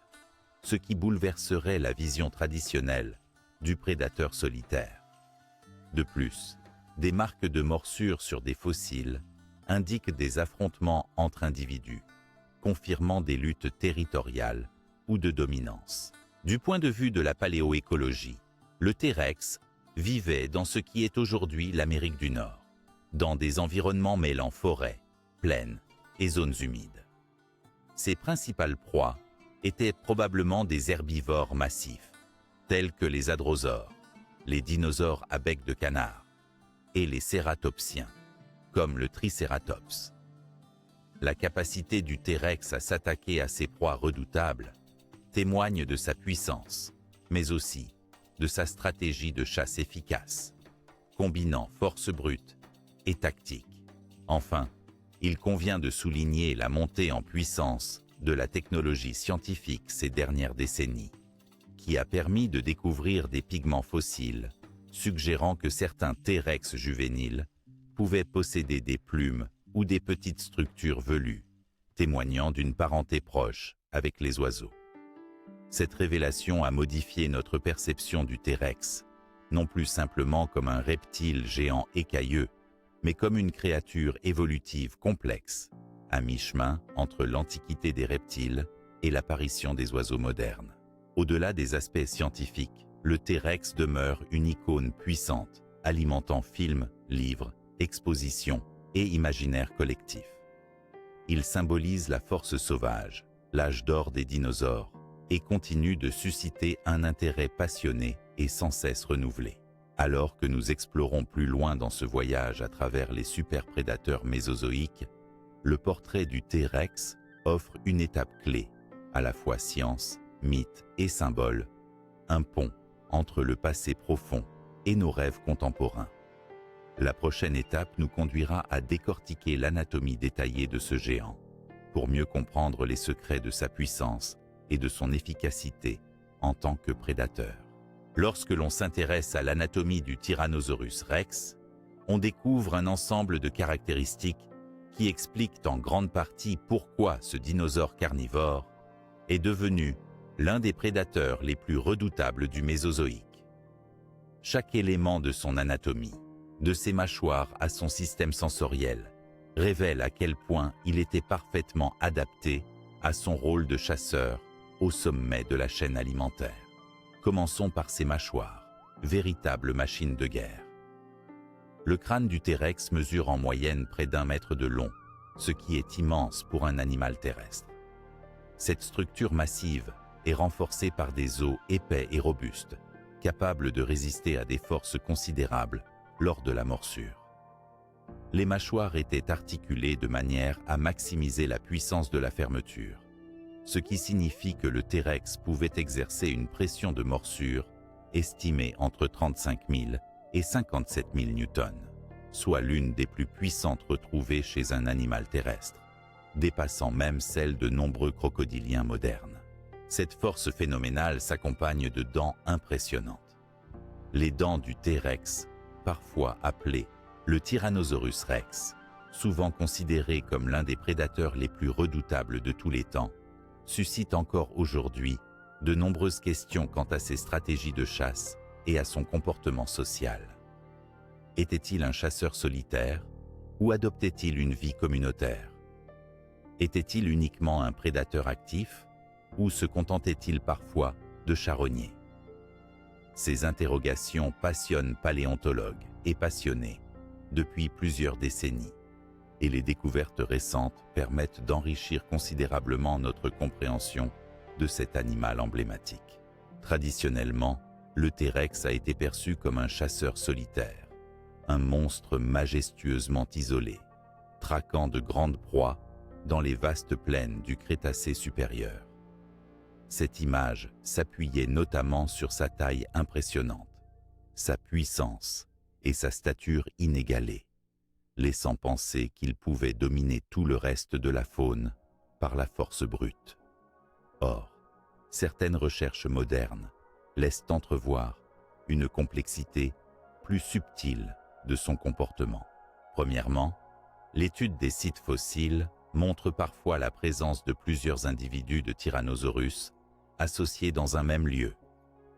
ce qui bouleverserait la vision traditionnelle du prédateur solitaire. De plus, des marques de morsures sur des fossiles indiquent des affrontements entre individus, confirmant des luttes territoriales ou de dominance. Du point de vue de la paléoécologie, le T-Rex vivait dans ce qui est aujourd'hui l'Amérique du Nord, dans des environnements mêlant forêts, plaines et zones humides. Ses principales proies étaient probablement des herbivores massifs, tels que les hadrosaures, les dinosaures à bec de canard, et les cératopsiens, comme le Tricératops. La capacité du T-Rex à s'attaquer à ses proies redoutables témoigne de sa puissance, mais aussi de sa stratégie de chasse efficace, combinant force brute et tactique. Enfin, il convient de souligner la montée en puissance de la technologie scientifique ces dernières décennies, qui a permis de découvrir des pigments fossiles, suggérant que certains T-Rex juvéniles pouvaient posséder des plumes ou des petites structures velues, témoignant d'une parenté proche avec les oiseaux. Cette révélation a modifié notre perception du T-Rex, non plus simplement comme un reptile géant écailleux, mais comme une créature évolutive complexe, à mi-chemin entre l'antiquité des reptiles et l'apparition des oiseaux modernes. Au-delà des aspects scientifiques, le T-Rex demeure une icône puissante, alimentant films, livres, expositions et imaginaire collectif. Il symbolise la force sauvage, l'âge d'or des dinosaures, et continue de susciter un intérêt passionné et sans cesse renouvelé. Alors que nous explorons plus loin dans ce voyage à travers les superprédateurs mésozoïques, le portrait du T-Rex offre une étape clé, à la fois science, mythe et symbole, un pont entre le passé profond et nos rêves contemporains. La prochaine étape nous conduira à décortiquer l'anatomie détaillée de ce géant, pour mieux comprendre les secrets de sa puissance et de son efficacité en tant que prédateur. Lorsque l'on s'intéresse à l'anatomie du Tyrannosaurus rex, on découvre un ensemble de caractéristiques qui expliquent en grande partie pourquoi ce dinosaure carnivore est devenu l'un des prédateurs les plus redoutables du Mésozoïque. Chaque élément de son anatomie, de ses mâchoires à son système sensoriel, révèle à quel point il était parfaitement adapté à son rôle de chasseur au sommet de la chaîne alimentaire. Commençons par ses mâchoires, véritables machines de guerre. Le crâne du T-Rex mesure en moyenne près d'1 mètre de long, ce qui est immense pour un animal terrestre. Cette structure massive est renforcée par des os épais et robustes, capables de résister à des forces considérables lors de la morsure. Les mâchoires étaient articulées de manière à maximiser la puissance de la fermeture, ce qui signifie que le T-Rex pouvait exercer une pression de morsure estimée entre 35 000 et 57 000 newtons, soit l'une des plus puissantes retrouvées chez un animal terrestre, dépassant même celle de nombreux crocodiliens modernes. Cette force phénoménale s'accompagne de dents impressionnantes. Les dents du T-Rex, parfois appelé le Tyrannosaurus rex, souvent considéré comme l'un des prédateurs les plus redoutables de tous les temps, suscite encore aujourd'hui de nombreuses questions quant à ses stratégies de chasse et à son comportement social. Était-il un chasseur solitaire ou adoptait-il une vie communautaire? Était-il uniquement un prédateur actif ou se contentait-il parfois de charogners? Ces interrogations passionnent paléontologues et passionnés depuis plusieurs décennies, et les découvertes récentes permettent d'enrichir considérablement notre compréhension de cet animal emblématique. Traditionnellement, le T-Rex a été perçu comme un chasseur solitaire, un monstre majestueusement isolé, traquant de grandes proies dans les vastes plaines du Crétacé supérieur. Cette image s'appuyait notamment sur sa taille impressionnante, sa puissance et sa stature inégalée, laissant penser qu'il pouvait dominer tout le reste de la faune par la force brute. Or, certaines recherches modernes laissent entrevoir une complexité plus subtile de son comportement. Premièrement, l'étude des sites fossiles montre parfois la présence de plusieurs individus de Tyrannosaurus associés dans un même lieu,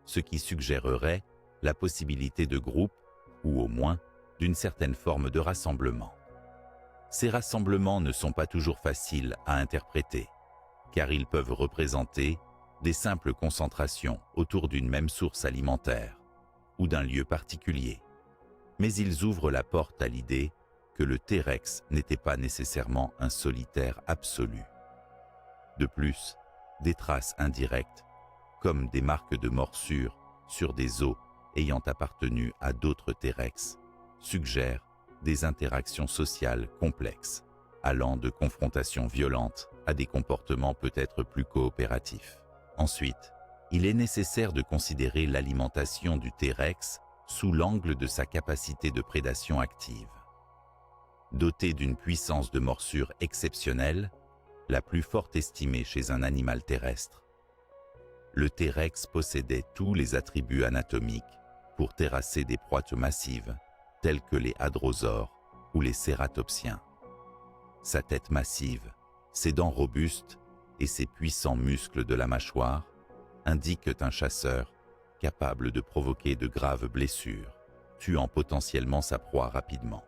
ce qui suggérerait la possibilité de groupes, ou au moins d'une certaine forme de rassemblement. Ces rassemblements ne sont pas toujours faciles à interpréter, car ils peuvent représenter des simples concentrations autour d'une même source alimentaire ou d'un lieu particulier. Mais ils ouvrent la porte à l'idée que le T-Rex n'était pas nécessairement un solitaire absolu. De plus, des traces indirectes, comme des marques de morsure sur des os ayant appartenu à d'autres T-Rex, suggèrent des interactions sociales complexes allant de confrontations violentes à des comportements peut-être plus coopératifs. Ensuite, il est nécessaire de considérer l'alimentation du T-Rex sous l'angle de sa capacité de prédation active. Doté d'une puissance de morsure exceptionnelle, la plus forte estimée chez un animal terrestre, le T-Rex possédait tous les attributs anatomiques pour terrasser des proies massives telles que les hadrosaures ou les cératopsiens. Sa tête massive, ses dents robustes et ses puissants muscles de la mâchoire indiquent un chasseur capable de provoquer de graves blessures, tuant potentiellement sa proie rapidement.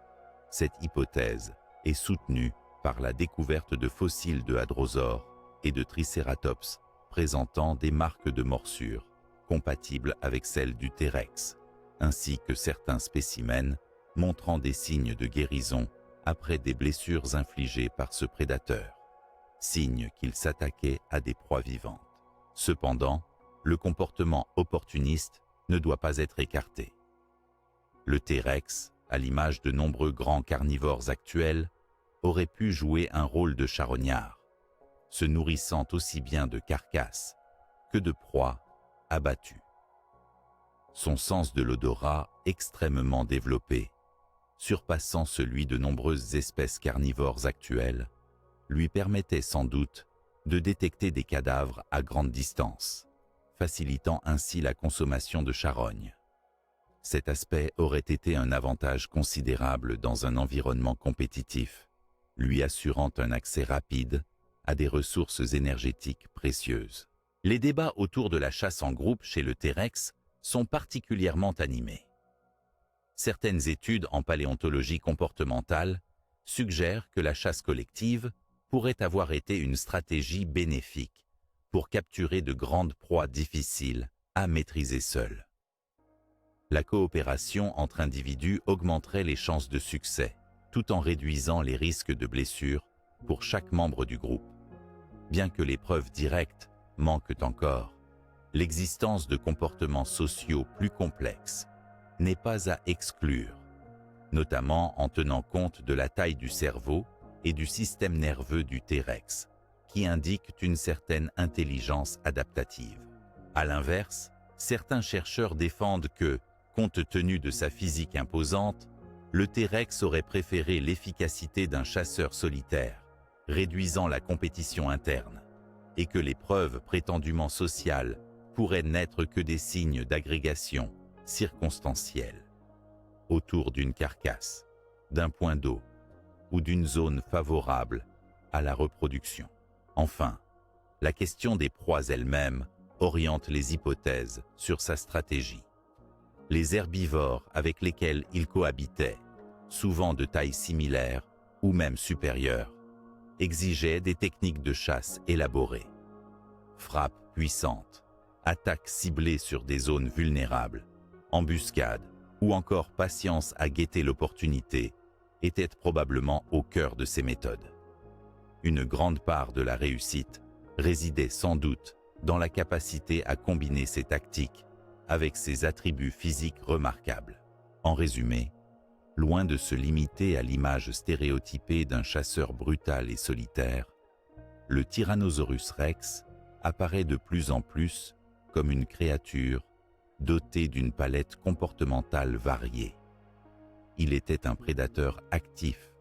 Cette hypothèse est soutenue par la découverte de fossiles de hadrosaures et de tricératops présentant des marques de morsure compatibles avec celles du T-Rex, ainsi que certains spécimens montrant des signes de guérison après des blessures infligées par ce prédateur, signe qu'il s'attaquait à des proies vivantes. Cependant, le comportement opportuniste ne doit pas être écarté. Le T-Rex, à l'image de nombreux grands carnivores actuels, aurait pu jouer un rôle de charognard, se nourrissant aussi bien de carcasses que de proies abattues. Son sens de l'odorat extrêmement développé, surpassant celui de nombreuses espèces carnivores actuelles, lui permettait sans doute de détecter des cadavres à grande distance, facilitant ainsi la consommation de charognes. Cet aspect aurait été un avantage considérable dans un environnement compétitif, lui assurant un accès rapide à des ressources énergétiques précieuses. Les débats autour de la chasse en groupe chez le T-Rex sont particulièrement animés. Certaines études en paléontologie comportementale suggèrent que la chasse collective pourrait avoir été une stratégie bénéfique pour capturer de grandes proies difficiles à maîtriser seules. La coopération entre individus augmenterait les chances de succès, tout en réduisant les risques de blessures pour chaque membre du groupe. Bien que les preuves directes manquent encore, l'existence de comportements sociaux plus complexes n'est pas à exclure, notamment en tenant compte de la taille du cerveau et du système nerveux du T-Rex, qui indiquent une certaine intelligence adaptative. À l'inverse, certains chercheurs défendent que, compte tenu de sa physique imposante, le T-Rex aurait préféré l'efficacité d'un chasseur solitaire, réduisant la compétition interne, et que les preuves prétendument sociales pourraient n'être que des signes d'agrégation circonstancielle autour d'une carcasse, d'un point d'eau ou d'une zone favorable à la reproduction. Enfin, la question des proies elles-mêmes oriente les hypothèses sur sa stratégie. Les herbivores avec lesquels il cohabitait, souvent de taille similaire ou même supérieure, exigeaient des techniques de chasse élaborées. Frappes puissantes, attaques ciblées sur des zones vulnérables, embuscades ou encore patience à guetter l'opportunité étaient probablement au cœur de ces méthodes. Une grande part de la réussite résidait sans doute dans la capacité à combiner ces tactiques avec ses attributs physiques remarquables. En résumé, loin de se limiter à l'image stéréotypée d'un chasseur brutal et solitaire, le Tyrannosaurus rex apparaît de plus en plus comme une créature dotée d'une palette comportementale variée. Il était un prédateur actif,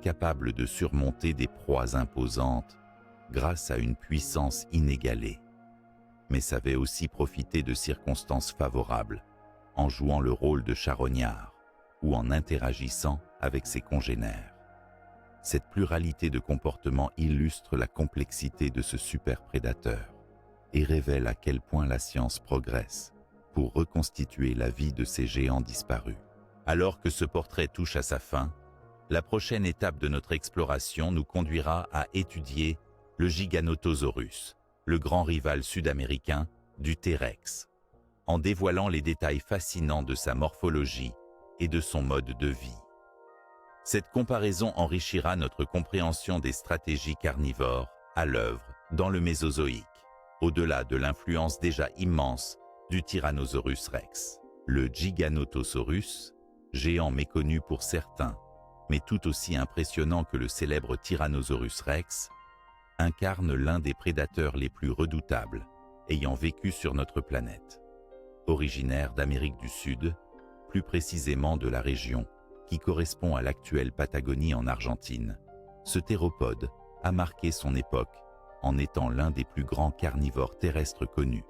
capable de surmonter des proies imposantes grâce à une puissance inégalée, mais savait aussi profiter de circonstances favorables en jouant le rôle de charognard ou en interagissant avec ses congénères. Cette pluralité de comportements illustre la complexité de ce super prédateur et révèle à quel point la science progresse pour reconstituer la vie de ces géants disparus. Alors que ce portrait touche à sa fin, la prochaine étape de notre exploration nous conduira à étudier le Giganotosaurus, le grand rival sud-américain du T-Rex, en dévoilant les détails fascinants de sa morphologie et de son mode de vie. Cette comparaison enrichira notre compréhension des stratégies carnivores à l'œuvre dans le Mésozoïque, au-delà de l'influence déjà immense du Tyrannosaurus rex. Le Giganotosaurus, géant méconnu pour certains, mais tout aussi impressionnant que le célèbre Tyrannosaurus rex, incarne l'un des prédateurs les plus redoutables ayant vécu sur notre planète. Originaire d'Amérique du Sud, plus précisément de la région qui correspond à l'actuelle Patagonie en Argentine, ce théropode a marqué son époque en étant l'un des plus grands carnivores terrestres connus,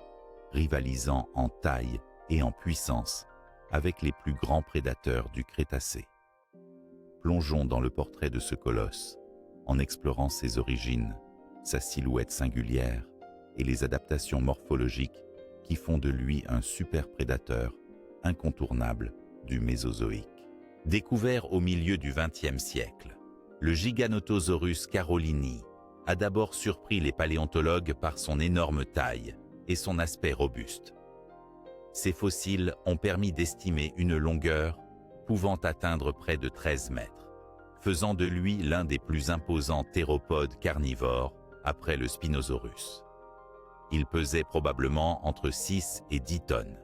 rivalisant en taille et en puissance avec les plus grands prédateurs du Crétacé. Plongeons dans le portrait de ce colosse, en explorant ses origines, sa silhouette singulière et les adaptations morphologiques qui font de lui un super prédateur incontournable du Mésozoïque. Découvert au milieu du XXe siècle, le Giganotosaurus carolini a d'abord surpris les paléontologues par son énorme taille et son aspect robuste. Ces fossiles ont permis d'estimer une longueur pouvant atteindre près de 13 mètres, faisant de lui l'un des plus imposants théropodes carnivores après le Spinosaurus. Il pesait probablement entre 6 et 10 tonnes,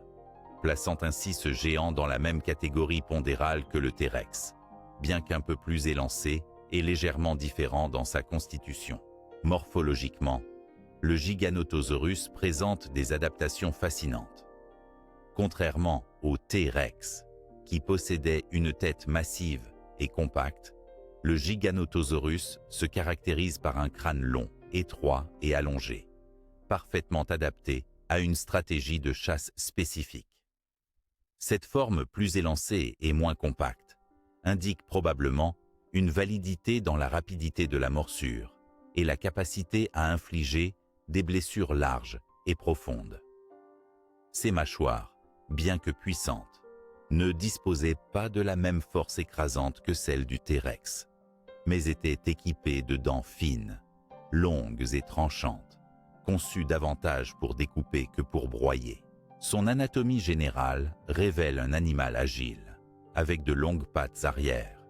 plaçant ainsi ce géant dans la même catégorie pondérale que le T-Rex, bien qu'un peu plus élancé et légèrement différent dans sa constitution. Morphologiquement, le Giganotosaurus présente des adaptations fascinantes. Contrairement au T-Rex, qui possédait une tête massive et compacte, le Giganotosaurus se caractérise par un crâne long, étroit et allongé, parfaitement adapté à une stratégie de chasse spécifique. Cette forme plus élancée et moins compacte indique probablement une validité dans la rapidité de la morsure et la capacité à infliger des blessures larges et profondes. Ces mâchoires, bien que puissantes, ne disposaient pas de la même force écrasante que celle du T-Rex, mais étaient équipées de dents fines, longues et tranchantes, conçues davantage pour découper que pour broyer. Son anatomie générale révèle un animal agile, avec de longues pattes arrière,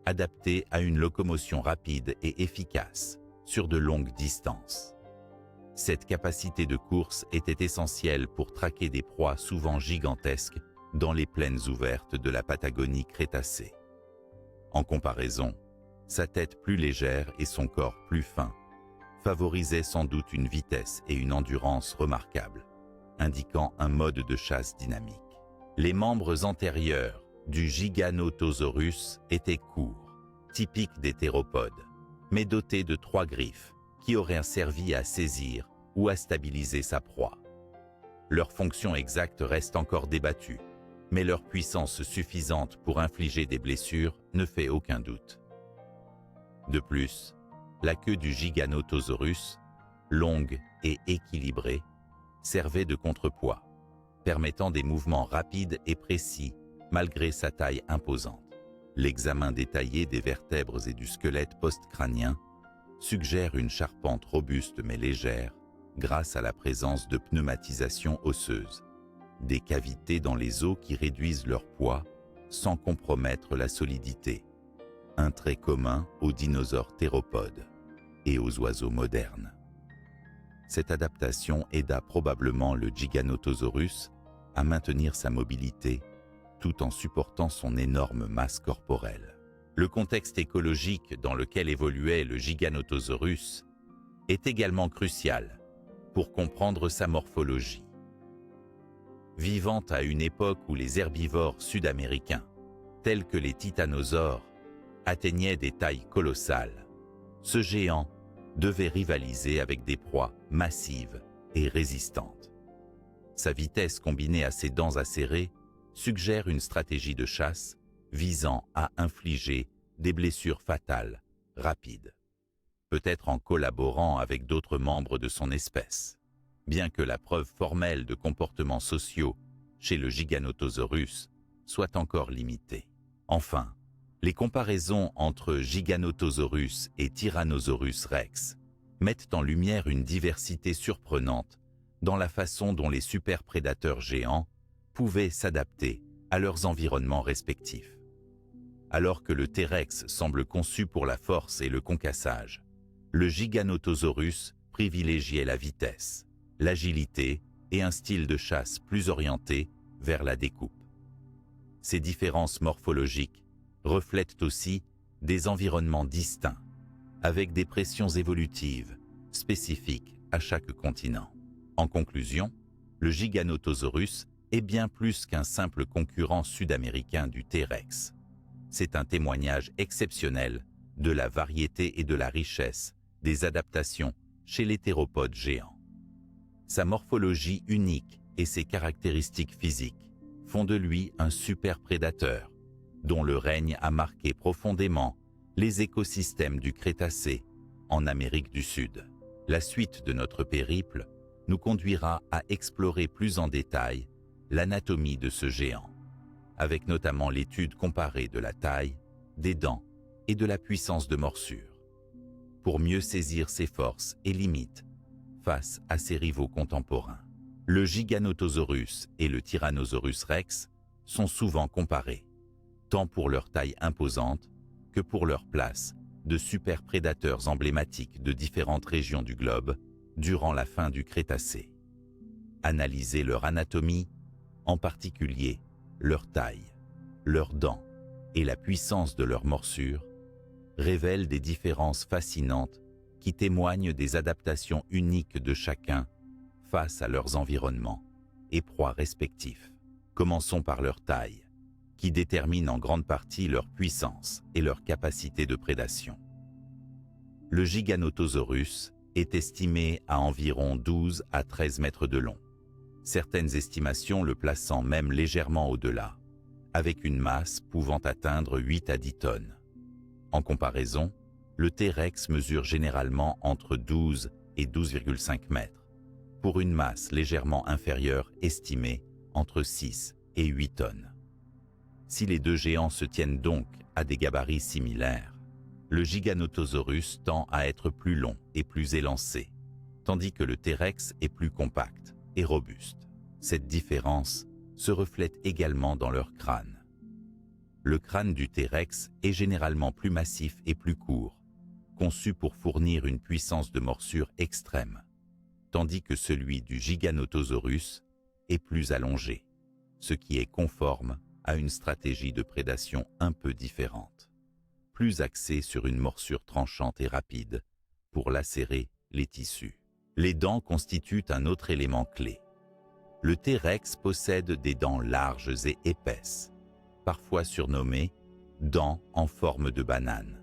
adapté à une locomotion rapide et efficace sur de longues distances. Cette capacité de course était essentielle pour traquer des proies souvent gigantesques dans les plaines ouvertes de la Patagonie crétacée. En comparaison, sa tête plus légère et son corps plus fin favorisaient sans doute une vitesse et une endurance remarquables, indiquant un mode de chasse dynamique. Les membres antérieurs du Giganotosaurus étaient courts, typiques des théropodes, mais dotés de 3 griffes qui auraient servi à saisir ou à stabiliser sa proie. Leur fonction exacte reste encore débattue, mais leur puissance suffisante pour infliger des blessures ne fait aucun doute. De plus, la queue du Giganotosaurus, longue et équilibrée, servait de contrepoids, permettant des mouvements rapides et précis malgré sa taille imposante. L'examen détaillé des vertèbres et du squelette post-crânien suggère une charpente robuste mais légère grâce à la présence de pneumatisation osseuse, des cavités dans les os qui réduisent leur poids sans compromettre la solidité, un trait commun aux dinosaures théropodes et aux oiseaux modernes. Cette adaptation aida probablement le Giganotosaurus à maintenir sa mobilité tout en supportant son énorme masse corporelle. Le contexte écologique dans lequel évoluait le Giganotosaurus est également crucial pour comprendre sa morphologie. Vivant à une époque où les herbivores sud-américains, tels que les titanosaures, atteignaient des tailles colossales, ce géant devait rivaliser avec des proies massives et résistantes. Sa vitesse combinée à ses dents acérées suggère une stratégie de chasse visant à infliger des blessures fatales, rapides, peut-être en collaborant avec d'autres membres de son espèce, bien que la preuve formelle de comportements sociaux chez le Giganotosaurus soit encore limitée. Enfin, les comparaisons entre Giganotosaurus et Tyrannosaurus rex mettent en lumière une diversité surprenante dans la façon dont les superprédateurs géants pouvaient s'adapter à leurs environnements respectifs. Alors que le T-Rex semble conçu pour la force et le concassage, le Giganotosaurus privilégiait la vitesse, l'agilité et un style de chasse plus orienté vers la découpe. Ces différences morphologiques reflètent aussi des environnements distincts, avec des pressions évolutives spécifiques à chaque continent. En conclusion, le Giganotosaurus est bien plus qu'un simple concurrent sud-américain du T-Rex. C'est un témoignage exceptionnel de la variété et de la richesse des adaptations chez les théropodes géants. Sa morphologie unique et ses caractéristiques physiques font de lui un super prédateur, dont le règne a marqué profondément les écosystèmes du Crétacé en Amérique du Sud. La suite de notre périple nous conduira à explorer plus en détail l'anatomie de ce géant, avec notamment l'étude comparée de la taille, des dents et de la puissance de morsure, pour mieux saisir ses forces et limites face à ses rivaux contemporains. Le Giganotosaurus et le Tyrannosaurus rex sont souvent comparés, tant pour leur taille imposante que pour leur place de super prédateurs emblématiques de différentes régions du globe durant la fin du Crétacé. Analyser leur anatomie, en particulier leur taille, leurs dents et la puissance de leur morsure, révèle des différences fascinantes qui témoignent des adaptations uniques de chacun face à leurs environnements et proies respectifs. Commençons par leur taille, qui détermine en grande partie leur puissance et leur capacité de prédation. Le Giganotosaurus est estimé à environ 12 à 13 mètres de long, certaines estimations le plaçant même légèrement au-delà, avec une masse pouvant atteindre 8 à 10 tonnes. En comparaison, le T-Rex mesure généralement entre 12 et 12,5 mètres, pour une masse légèrement inférieure estimée entre 6 et 8 tonnes. Si les deux géants se tiennent donc à des gabarits similaires, le Giganotosaurus tend à être plus long et plus élancé, tandis que le T-Rex est plus compact et robuste. Cette différence se reflète également dans leur crâne. Le crâne du T-Rex est généralement plus massif et plus court, conçu pour fournir une puissance de morsure extrême, tandis que celui du Giganotosaurus est plus allongé, ce qui est conforme à une stratégie de prédation un peu différente, plus axée sur une morsure tranchante et rapide pour lacérer les tissus. Les dents constituent un autre élément clé. Le T-Rex possède des dents larges et épaisses, parfois surnommées dents en forme de banane,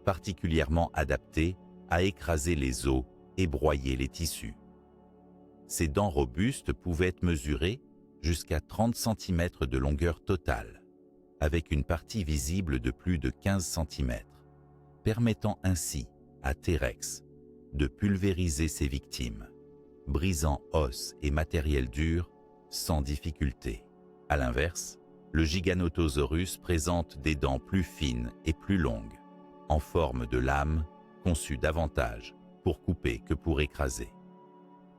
particulièrement adaptées à écraser les os et broyer les tissus. Ces dents robustes pouvaient mesurer jusqu'à 30 cm de longueur totale, avec une partie visible de plus de 15 cm, permettant ainsi à T-Rex de pulvériser ses victimes, brisant os et matériel dur sans difficulté. À l'inverse, le Giganotosaurus présente des dents plus fines et plus longues, en forme de lame, conçues davantage pour couper que pour écraser.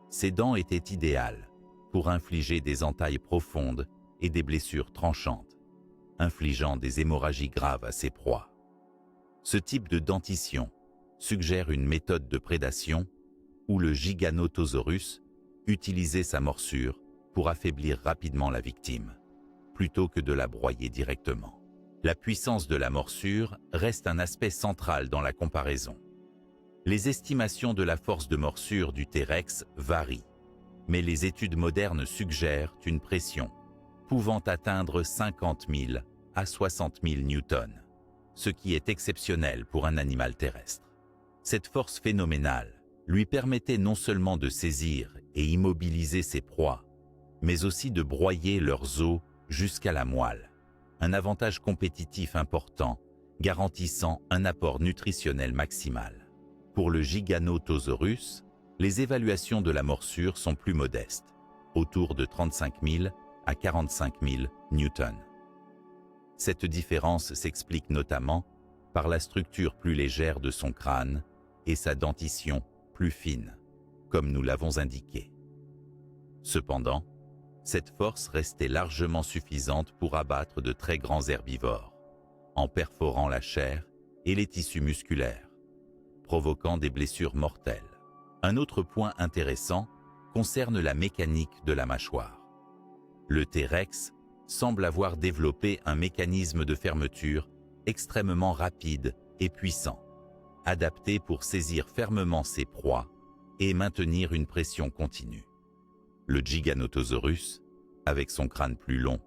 Ces dents étaient idéales pour infliger des entailles profondes et des blessures tranchantes, infligeant des hémorragies graves à ses proies. Ce type de dentition suggère une méthode de prédation où le Giganotosaurus utilisait sa morsure pour affaiblir rapidement la victime, plutôt que de la broyer directement. La puissance de la morsure reste un aspect central dans la comparaison. Les estimations de la force de morsure du T-Rex varient, mais les études modernes suggèrent une pression pouvant atteindre 50 000 à 60 000 newtons, ce qui est exceptionnel pour un animal terrestre. Cette force phénoménale lui permettait non seulement de saisir et immobiliser ses proies, mais aussi de broyer leurs os jusqu'à la moelle, un avantage compétitif important garantissant un apport nutritionnel maximal. Pour le Giganotosaurus, les évaluations de la morsure sont plus modestes, autour de 35 000 à 45 000 newtons. Cette différence s'explique notamment par la structure plus légère de son crâne et sa dentition plus fine, comme nous l'avons indiqué. Cependant, cette force restait largement suffisante pour abattre de très grands herbivores, en perforant la chair et les tissus musculaires, provoquant des blessures mortelles. Un autre point intéressant concerne la mécanique de la mâchoire. Le T-Rex semble avoir développé un mécanisme de fermeture extrêmement rapide et puissant, adapté pour saisir fermement ses proies et maintenir une pression continue. Le Giganotosaurus, avec son crâne plus long,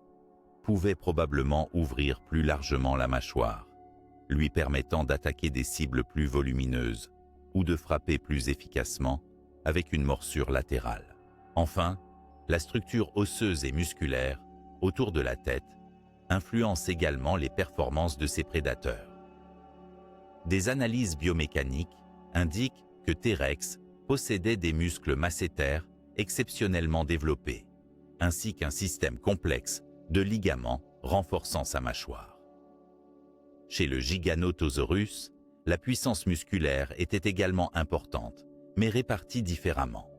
pouvait probablement ouvrir plus largement la mâchoire, lui permettant d'attaquer des cibles plus volumineuses ou de frapper plus efficacement avec une morsure latérale. Enfin, la structure osseuse et musculaire autour de la tête influence également les performances de ces prédateurs. Des analyses biomécaniques indiquent que T-Rex possédait des muscles masséters exceptionnellement développés, ainsi qu'un système complexe de ligaments renforçant sa mâchoire. Chez le Giganotosaurus, la puissance musculaire était également importante, mais répartie différemment,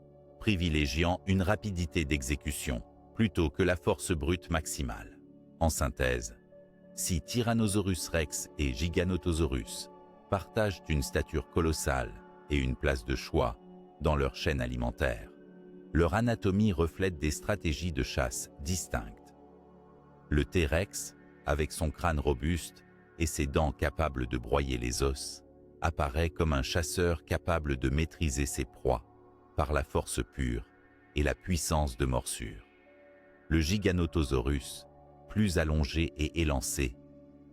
privilégiant une rapidité d'exécution plutôt que la force brute maximale. En synthèse, si Tyrannosaurus rex et Giganotosaurus partagent une stature colossale et une place de choix dans leur chaîne alimentaire, leur anatomie reflète des stratégies de chasse distinctes. Le T-Rex, avec son crâne robuste et ses dents capables de broyer les os, apparaît comme un chasseur capable de maîtriser ses proies par la force pure et la puissance de morsure. Le Giganotosaurus, plus allongé et élancé,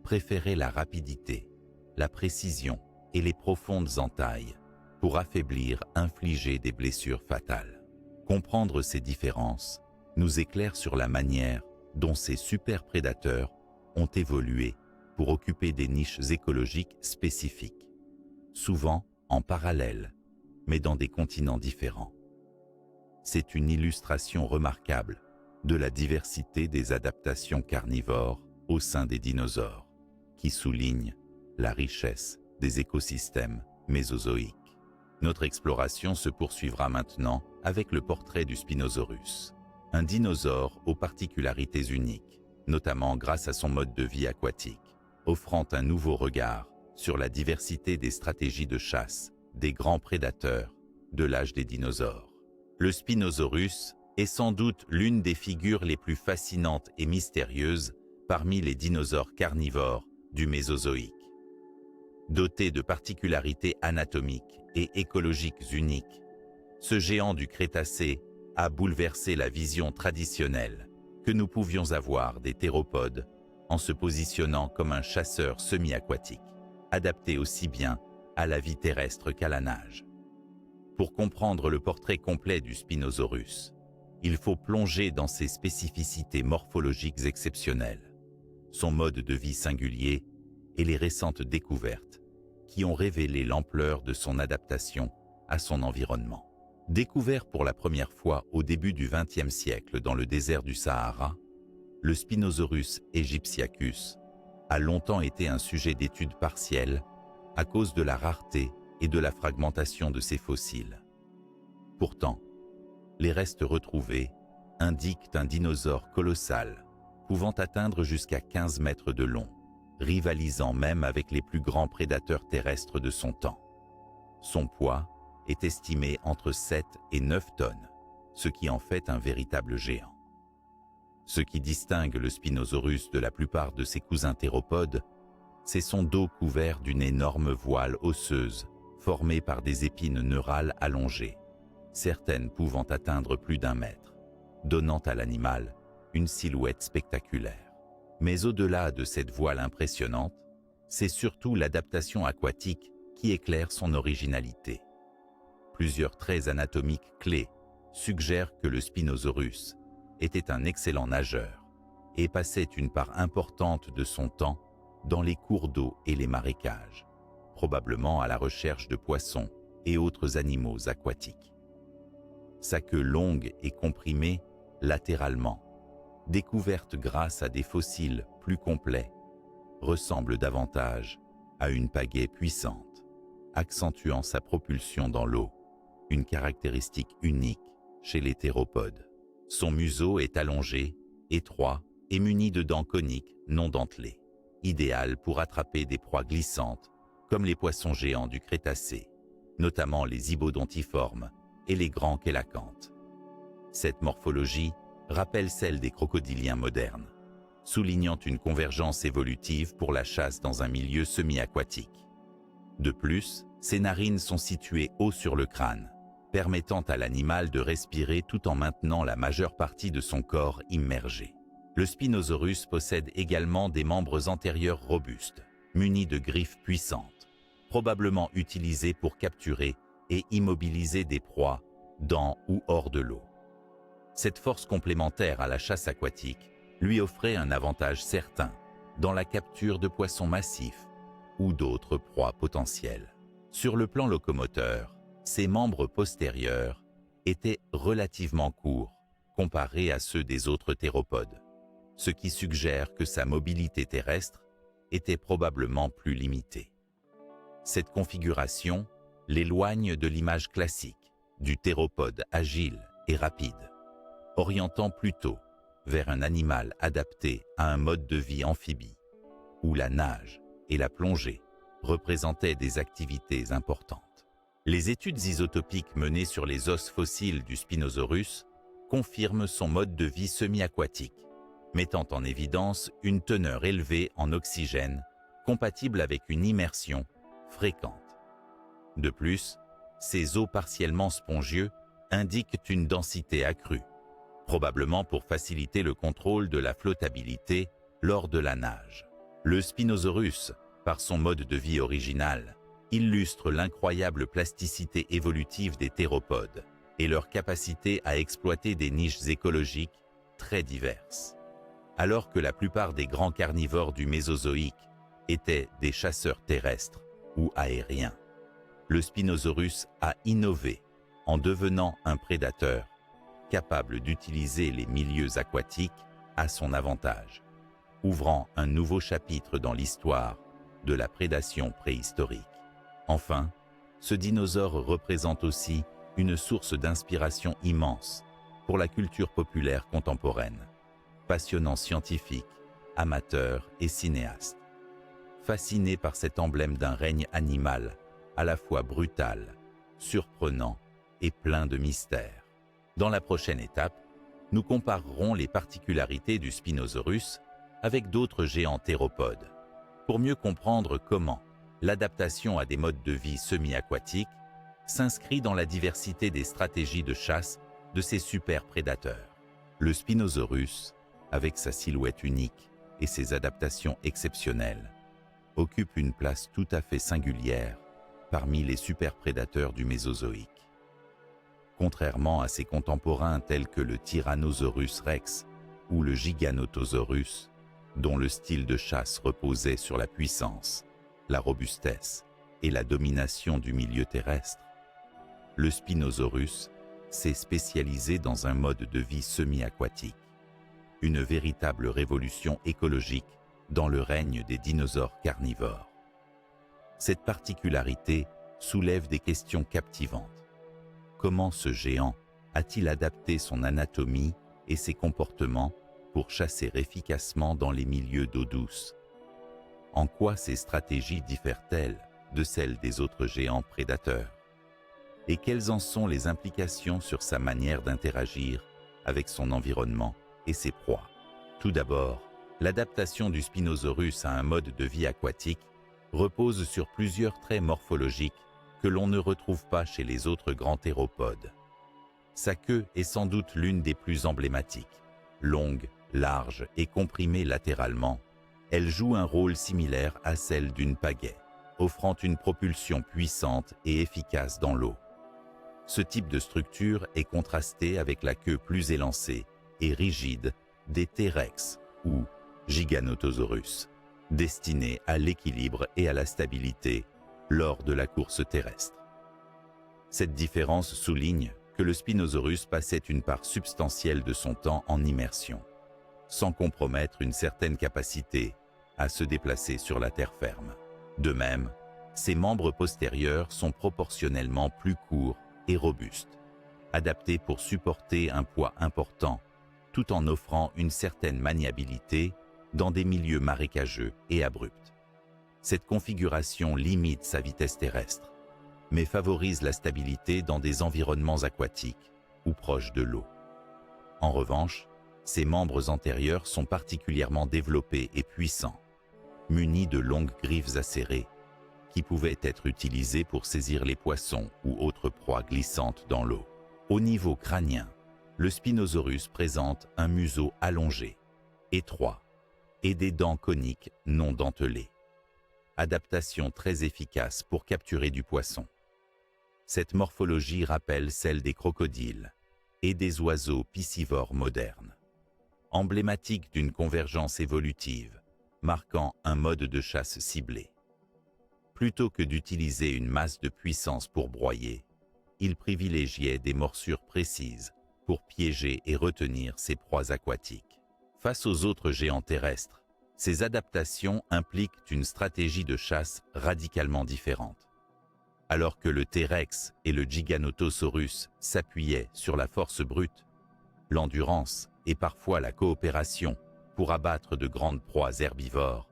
préférait la rapidité, la précision et les profondes entailles pour affaiblir, infliger des blessures fatales. Comprendre ces différences nous éclaire sur la manière dont ces super-prédateurs ont évolué pour occuper des niches écologiques spécifiques, souvent en parallèle, mais dans des continents différents. C'est une illustration remarquable de la diversité des adaptations carnivores au sein des dinosaures, qui souligne la richesse des écosystèmes mésozoïques. Notre exploration se poursuivra maintenant avec le portrait du Spinosaurus, un dinosaure aux particularités uniques, notamment grâce à son mode de vie aquatique, offrant un nouveau regard sur la diversité des stratégies de chasse des grands prédateurs de l'âge des dinosaures. Le Spinosaurus est sans doute l'une des figures les plus fascinantes et mystérieuses parmi les dinosaures carnivores du Mésozoïque. Doté de particularités anatomiques et écologiques uniques, ce géant du Crétacé a bouleversé la vision traditionnelle que nous pouvions avoir des théropodes en se positionnant comme un chasseur semi-aquatique, adapté aussi bien à la vie terrestre qu'à la nage. Pour comprendre le portrait complet du Spinosaurus, il faut plonger dans ses spécificités morphologiques exceptionnelles, son mode de vie singulier et les récentes découvertes qui ont révélé l'ampleur de son adaptation à son environnement. Découvert pour la première fois au début du XXe siècle dans le désert du Sahara, le Spinosaurus aegyptiacus a longtemps été un sujet d'étude partielle à cause de la rareté et de la fragmentation de ses fossiles. Pourtant, les restes retrouvés indiquent un dinosaure colossal, pouvant atteindre jusqu'à 15 mètres de long, rivalisant même avec les plus grands prédateurs terrestres de son temps. Son poids est estimé entre 7 et 9 tonnes, ce qui en fait un véritable géant. Ce qui distingue le Spinosaurus de la plupart de ses cousins théropodes, c'est son dos couvert d'une énorme voile osseuse formée par des épines neurales allongées, certaines pouvant atteindre plus d'1 mètre, donnant à l'animal une silhouette spectaculaire. Mais au-delà de cette voile impressionnante, c'est surtout l'adaptation aquatique qui éclaire son originalité. Plusieurs traits anatomiques clés suggèrent que le Spinosaurus était un excellent nageur et passait une part importante de son temps dans les cours d'eau et les marécages, probablement à la recherche de poissons et autres animaux aquatiques. Sa queue longue et comprimée latéralement, découverte grâce à des fossiles plus complets, ressemble davantage à une pagaie puissante, accentuant sa propulsion dans l'eau, une caractéristique unique chez les théropodes. Son museau est allongé, étroit et muni de dents coniques non dentelées, idéal pour attraper des proies glissantes comme les poissons géants du Crétacé, notamment les ibodontiformes et les grands chélacantes. Cette morphologie rappelle celle des crocodiliens modernes, soulignant une convergence évolutive pour la chasse dans un milieu semi-aquatique. De plus, ses narines sont situées haut sur le crâne, permettant à l'animal de respirer tout en maintenant la majeure partie de son corps immergé. Le Spinosaurus possède également des membres antérieurs robustes, munis de griffes puissantes, probablement utilisées pour capturer et immobiliser des proies dans ou hors de l'eau. Cette force complémentaire à la chasse aquatique lui offrait un avantage certain dans la capture de poissons massifs ou d'autres proies potentielles. Sur le plan locomoteur, ses membres postérieurs étaient relativement courts comparés à ceux des autres théropodes, ce qui suggère que sa mobilité terrestre était probablement plus limitée. Cette configuration l'éloigne de l'image classique du théropode agile et rapide, orientant plutôt vers un animal adapté à un mode de vie amphibie, où la nage et la plongée représentaient des activités importantes. Les études isotopiques menées sur les os fossiles du Spinosaurus confirment son mode de vie semi-aquatique, mettant en évidence une teneur élevée en oxygène compatible avec une immersion fréquente. De plus, ses os partiellement spongieux indiquent une densité accrue, probablement pour faciliter le contrôle de la flottabilité lors de la nage. Le Spinosaurus, par son mode de vie original, illustre l'incroyable plasticité évolutive des théropodes et leur capacité à exploiter des niches écologiques très diverses. Alors que la plupart des grands carnivores du Mésozoïque étaient des chasseurs terrestres ou aériens, le Spinosaurus a innové en devenant un prédateur capable d'utiliser les milieux aquatiques à son avantage, ouvrant un nouveau chapitre dans l'histoire de la prédation préhistorique. Enfin, ce dinosaure représente aussi une source d'inspiration immense pour la culture populaire contemporaine, passionnant scientifiques, amateurs et cinéastes. Fascinés par cet emblème d'un règne animal à la fois brutal, surprenant et plein de mystères. Dans la prochaine étape, nous comparerons les particularités du Spinosaurus avec d'autres géants théropodes, pour mieux comprendre comment l'adaptation à des modes de vie semi-aquatiques s'inscrit dans la diversité des stratégies de chasse de ces super prédateurs. Le Spinosaurus, avec sa silhouette unique et ses adaptations exceptionnelles, occupe une place tout à fait singulière parmi les super prédateurs du Mésozoïque. Contrairement à ses contemporains tels que le Tyrannosaurus rex ou le Giganotosaurus, dont le style de chasse reposait sur la puissance, la robustesse et la domination du milieu terrestre, le Spinosaurus s'est spécialisé dans un mode de vie semi-aquatique, une véritable révolution écologique dans le règne des dinosaures carnivores. Cette particularité soulève des questions captivantes. Comment ce géant a-t-il adapté son anatomie et ses comportements pour chasser efficacement dans les milieux d'eau douce? En quoi ces stratégies diffèrent-elles de celles des autres géants prédateurs? Et quelles en sont les implications sur sa manière d'interagir avec son environnement et ses proies? Tout d'abord, l'adaptation du Spinosaurus à un mode de vie aquatique repose sur plusieurs traits morphologiques que l'on ne retrouve pas chez les autres grands théropodes. Sa queue est sans doute l'une des plus emblématiques. Longue, large et comprimée latéralement, elle joue un rôle similaire à celle d'une pagaie, offrant une propulsion puissante et efficace dans l'eau. Ce type de structure est contrasté avec la queue plus élancée et rigide des T-Rex ou Giganotosaurus, destinés à l'équilibre et à la stabilité lors de la course terrestre. Cette différence souligne que le Spinosaurus passait une part substantielle de son temps en immersion, sans compromettre une certaine capacité à se déplacer sur la terre ferme. De même, ses membres postérieurs sont proportionnellement plus courts et robustes, adaptés pour supporter un poids important, tout en offrant une certaine maniabilité dans des milieux marécageux et abrupts. Cette configuration limite sa vitesse terrestre, mais favorise la stabilité dans des environnements aquatiques ou proches de l'eau. En revanche, Ses membres antérieurs sont particulièrement développés et puissants, munis de longues griffes acérées, qui pouvaient être utilisées pour saisir les poissons ou autres proies glissantes dans l'eau. Au niveau crânien, le Spinosaurus présente un museau allongé, étroit, et des dents coniques non dentelées. Adaptation très efficace pour capturer du poisson. Cette morphologie rappelle celle des crocodiles et des oiseaux piscivores modernes. Emblématique d'une convergence évolutive, marquant un mode de chasse ciblé. Plutôt que d'utiliser une masse de puissance pour broyer, il privilégiait des morsures précises pour piéger et retenir ses proies aquatiques. Face aux autres géants terrestres, ces adaptations impliquent une stratégie de chasse radicalement différente. Alors que le T-Rex et le Giganotosaurus s'appuyaient sur la force brute, l'endurance et parfois la coopération pour abattre de grandes proies herbivores,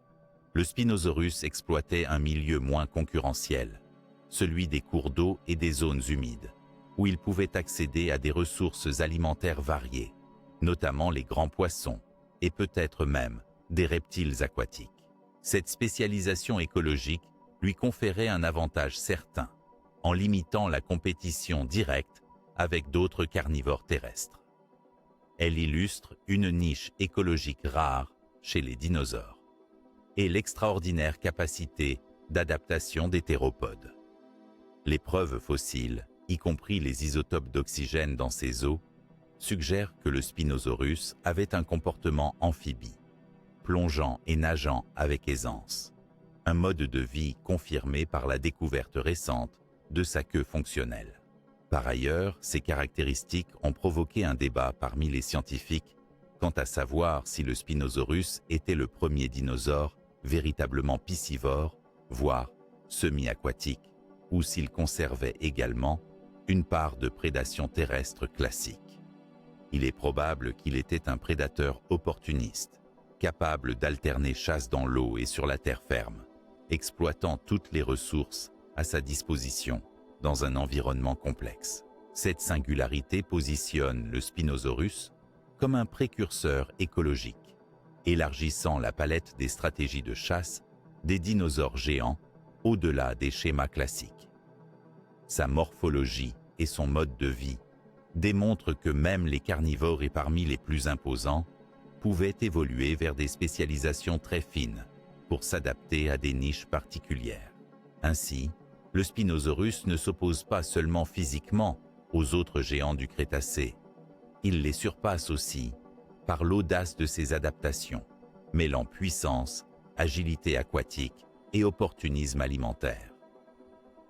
le Spinosaurus exploitait un milieu moins concurrentiel, celui des cours d'eau et des zones humides, où il pouvait accéder à des ressources alimentaires variées, notamment les grands poissons et peut-être même des reptiles aquatiques. Cette spécialisation écologique lui conférait un avantage certain, en limitant la compétition directe avec d'autres carnivores terrestres. Elle illustre une niche écologique rare chez les dinosaures et l'extraordinaire capacité d'adaptation des théropodes. Les preuves fossiles, y compris les isotopes d'oxygène dans ses os, suggèrent que le Spinosaurus avait un comportement amphibie, plongeant et nageant avec aisance, un mode de vie confirmé par la découverte récente de sa queue fonctionnelle. Par ailleurs, ces caractéristiques ont provoqué un débat parmi les scientifiques quant à savoir si le Spinosaurus était le premier dinosaure véritablement piscivore, voire semi-aquatique, ou s'il conservait également une part de prédation terrestre classique. Il est probable qu'il était un prédateur opportuniste, capable d'alterner chasse dans l'eau et sur la terre ferme, exploitant toutes les ressources à sa disposition dans un environnement complexe. Cette singularité positionne le Spinosaurus comme un précurseur écologique, élargissant la palette des stratégies de chasse des dinosaures géants au-delà des schémas classiques. Sa morphologie et son mode de vie démontrent que même les carnivores et parmi les plus imposants pouvaient évoluer vers des spécialisations très fines pour s'adapter à des niches particulières. Ainsi, le Spinosaurus ne s'oppose pas seulement physiquement aux autres géants du Crétacé, il les surpasse aussi par l'audace de ses adaptations, mêlant puissance, agilité aquatique et opportunisme alimentaire.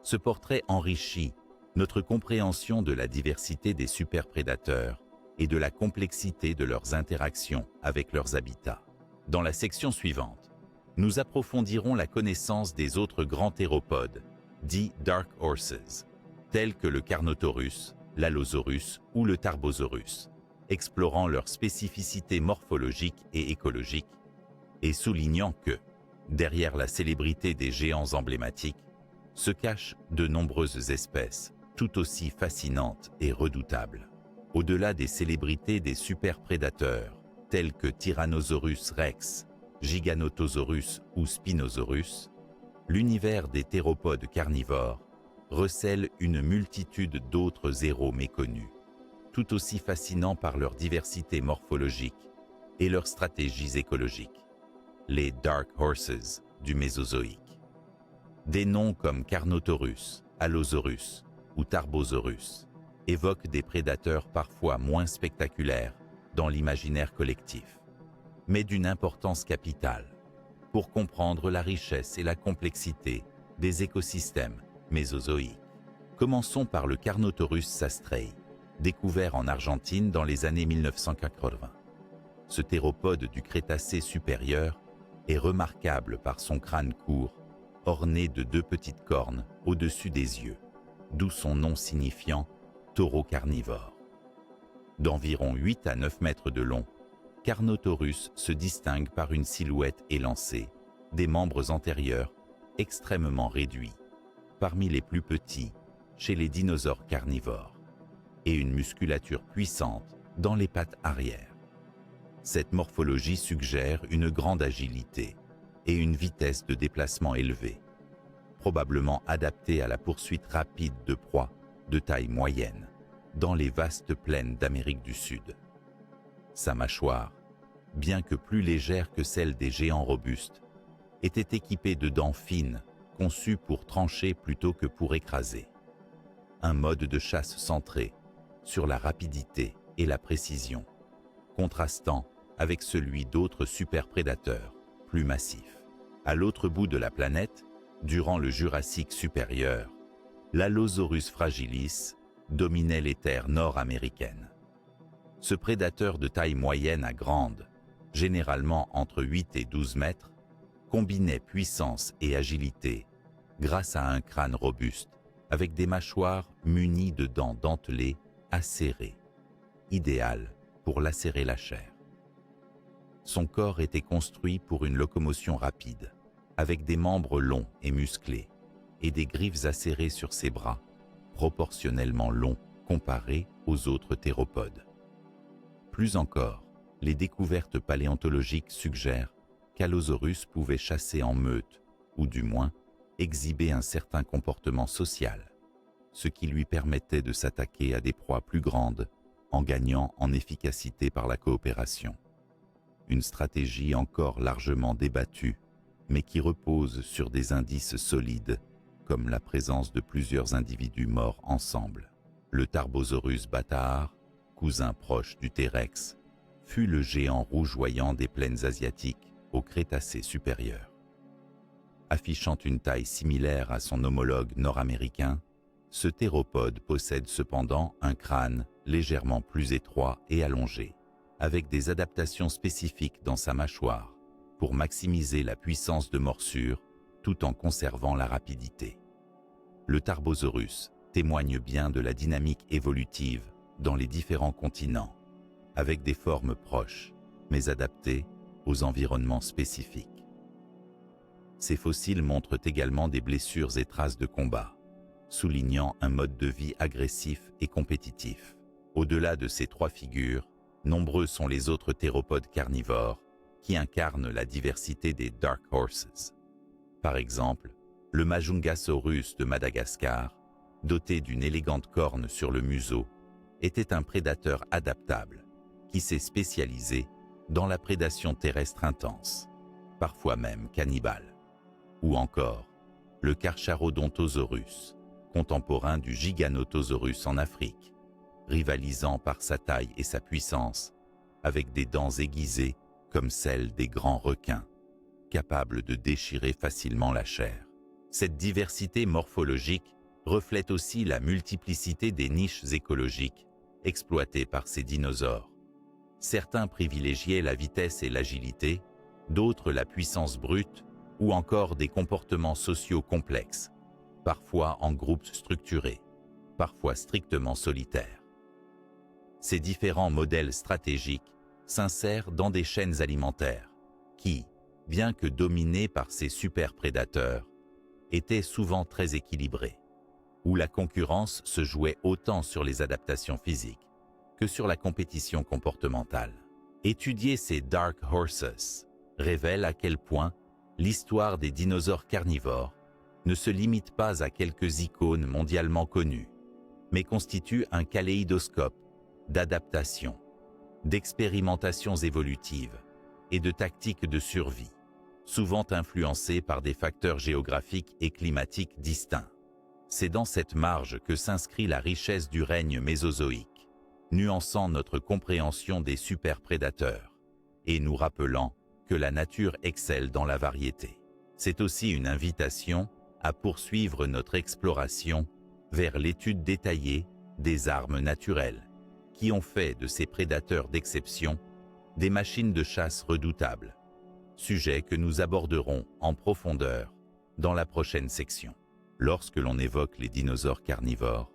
Ce portrait enrichit notre compréhension de la diversité des superprédateurs et de la complexité de leurs interactions avec leurs habitats. Dans la section suivante, nous approfondirons la connaissance des autres grands théropodes, dits Dark Horses, tels que le Carnotaurus, l'Allosaurus ou le Tarbosaurus, explorant leurs spécificités morphologiques et écologiques, et soulignant que, derrière la célébrité des géants emblématiques, se cachent de nombreuses espèces, tout aussi fascinantes et redoutables. Au-delà des célébrités des superprédateurs, tels que Tyrannosaurus rex, Giganotosaurus ou Spinosaurus, l'univers des théropodes carnivores recèle une multitude d'autres héros méconnus, tout aussi fascinants par leur diversité morphologique et leurs stratégies écologiques. Les Dark Horses du Mésozoïque. Des noms comme Carnotaurus, Allosaurus ou Tarbosaurus évoquent des prédateurs parfois moins spectaculaires dans l'imaginaire collectif, mais d'une importance capitale pour comprendre la richesse et la complexité des écosystèmes mésozoïques. Commençons par le Carnotaurus sastrei, découvert en Argentine dans les années 1980. Ce théropode du Crétacé supérieur est remarquable par son crâne court, orné de 2 petites cornes au-dessus des yeux, d'où son nom signifiant taureau carnivore. D'environ 8 à 9 mètres de long, Carnotaurus se distingue par une silhouette élancée, des membres antérieurs extrêmement réduits, parmi les plus petits chez les dinosaures carnivores, et une musculature puissante dans les pattes arrière. Cette morphologie suggère une grande agilité et une vitesse de déplacement élevée, probablement adaptée à la poursuite rapide de proies de taille moyenne dans les vastes plaines d'Amérique du Sud. Sa mâchoire, bien que plus légère que celle des géants robustes, était équipée de dents fines conçues pour trancher plutôt que pour écraser. Un mode de chasse centré sur la rapidité et la précision, contrastant avec celui d'autres superprédateurs plus massifs. À l'autre bout de la planète, durant le Jurassique supérieur, l'Allosaurus fragilis dominait les terres nord-américaines. Ce prédateur de taille moyenne à grande, généralement entre 8 et 12 mètres, combinait puissance et agilité grâce à un crâne robuste avec des mâchoires munies de dents dentelées acérées, idéales pour lacérer la chair. Son corps était construit pour une locomotion rapide, avec des membres longs et musclés et des griffes acérées sur ses bras, proportionnellement longs comparés aux autres théropodes. Plus encore, les découvertes paléontologiques suggèrent qu'Allosaurus pouvait chasser en meute, ou du moins exhiber un certain comportement social, ce qui lui permettait de s'attaquer à des proies plus grandes en gagnant en efficacité par la coopération. Une stratégie encore largement débattue, mais qui repose sur des indices solides, comme la présence de plusieurs individus morts ensemble. Le Tarbosaurus bataar, cousin proche du T-Rex, fut le géant rougeoyant des plaines asiatiques au Crétacé supérieur. Affichant une taille similaire à son homologue nord-américain, ce théropode possède cependant un crâne légèrement plus étroit et allongé, avec des adaptations spécifiques dans sa mâchoire pour maximiser la puissance de morsure tout en conservant la rapidité. Le Tarbosaurus témoigne bien de la dynamique évolutive dans les différents continents, avec des formes proches, mais adaptées aux environnements spécifiques. Ces fossiles montrent également des blessures et traces de combat, soulignant un mode de vie agressif et compétitif. Au-delà de ces trois figures, nombreux sont les autres théropodes carnivores qui incarnent la diversité des Dark Horses. Par exemple, le Majungasaurus de Madagascar, doté d'une élégante corne sur le museau, était un prédateur adaptable qui s'est spécialisé dans la prédation terrestre intense, parfois même cannibale. Ou encore, le Carcharodontosaurus, contemporain du Giganotosaurus en Afrique, rivalisant par sa taille et sa puissance, avec des dents aiguisées comme celles des grands requins, capables de déchirer facilement la chair. Cette diversité morphologique reflète aussi la multiplicité des niches écologiques exploitées par ces dinosaures. Certains privilégiaient la vitesse et l'agilité, d'autres la puissance brute ou encore des comportements sociaux complexes, parfois en groupes structurés, parfois strictement solitaires. Ces différents modèles stratégiques s'insèrent dans des chaînes alimentaires qui, bien que dominées par ces super-prédateurs, étaient souvent très équilibrées, où la concurrence se jouait autant sur les adaptations physiques que sur la compétition comportementale. Étudier ces Dark Horses révèle à quel point l'histoire des dinosaures carnivores ne se limite pas à quelques icônes mondialement connues, mais constitue un kaléidoscope d'adaptations, d'expérimentations évolutives et de tactiques de survie, souvent influencées par des facteurs géographiques et climatiques distincts. C'est dans cette marge que s'inscrit la richesse du règne mésozoïque, nuançant notre compréhension des superprédateurs et nous rappelant que la nature excelle dans la variété. C'est aussi une invitation à poursuivre notre exploration vers l'étude détaillée des armes naturelles qui ont fait de ces prédateurs d'exception des machines de chasse redoutables, sujet que nous aborderons en profondeur dans la prochaine section. Lorsque l'on évoque les dinosaures carnivores,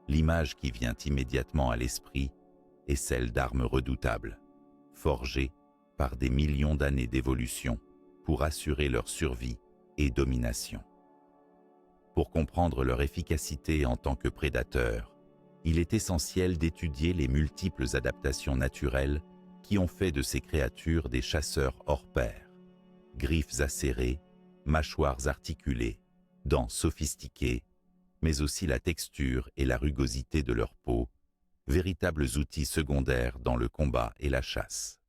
l'image qui vient immédiatement à l'esprit est celle d'armes redoutables, forgées par des millions d'années d'évolution pour assurer leur survie et domination. Pour comprendre leur efficacité en tant que prédateurs, il est essentiel d'étudier les multiples adaptations naturelles qui ont fait de ces créatures des chasseurs hors pair. Griffes acérées, mâchoires articulées, dents sophistiquées, mais aussi la texture et la rugosité de leur peau, véritables outils secondaires dans le combat et la chasse.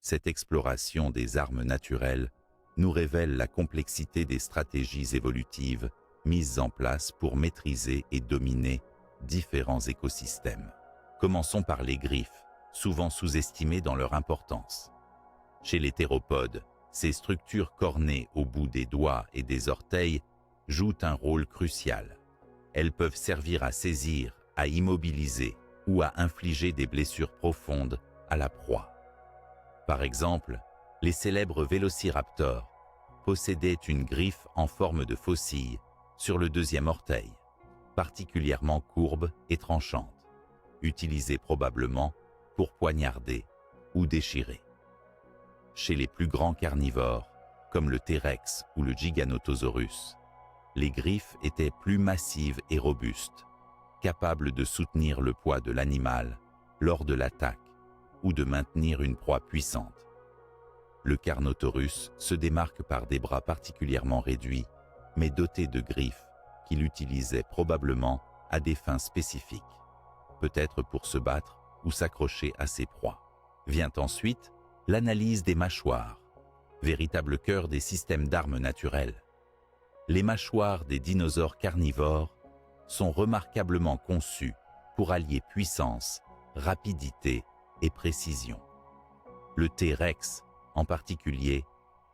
Cette exploration des armes naturelles nous révèle la complexité des stratégies évolutives mises en place pour maîtriser et dominer différents écosystèmes. Commençons par les griffes, souvent sous-estimées dans leur importance. Chez les théropodes, ces structures cornées au bout des doigts et des orteils jouent un rôle crucial. Elles peuvent servir à saisir, à immobiliser ou à infliger des blessures profondes à la proie. Par exemple, les célèbres vélociraptors possédaient une griffe en forme de faucille sur le deuxième orteil, particulièrement courbe et tranchante, utilisée probablement pour poignarder ou déchirer. Chez les plus grands carnivores, comme le T-Rex ou le Giganotosaurus, les griffes étaient plus massives et robustes, capables de soutenir le poids de l'animal lors de l'attaque ou de maintenir une proie puissante. Le Carnotaurus se démarque par des bras particulièrement réduits, mais dotés de griffes qu'il utilisait probablement à des fins spécifiques, peut-être pour se battre ou s'accrocher à ses proies. Vient ensuite l'analyse des mâchoires, véritable cœur des systèmes d'armes naturelles. Les mâchoires des dinosaures carnivores sont remarquablement conçues pour allier puissance, rapidité et précision. Le T-Rex, en particulier,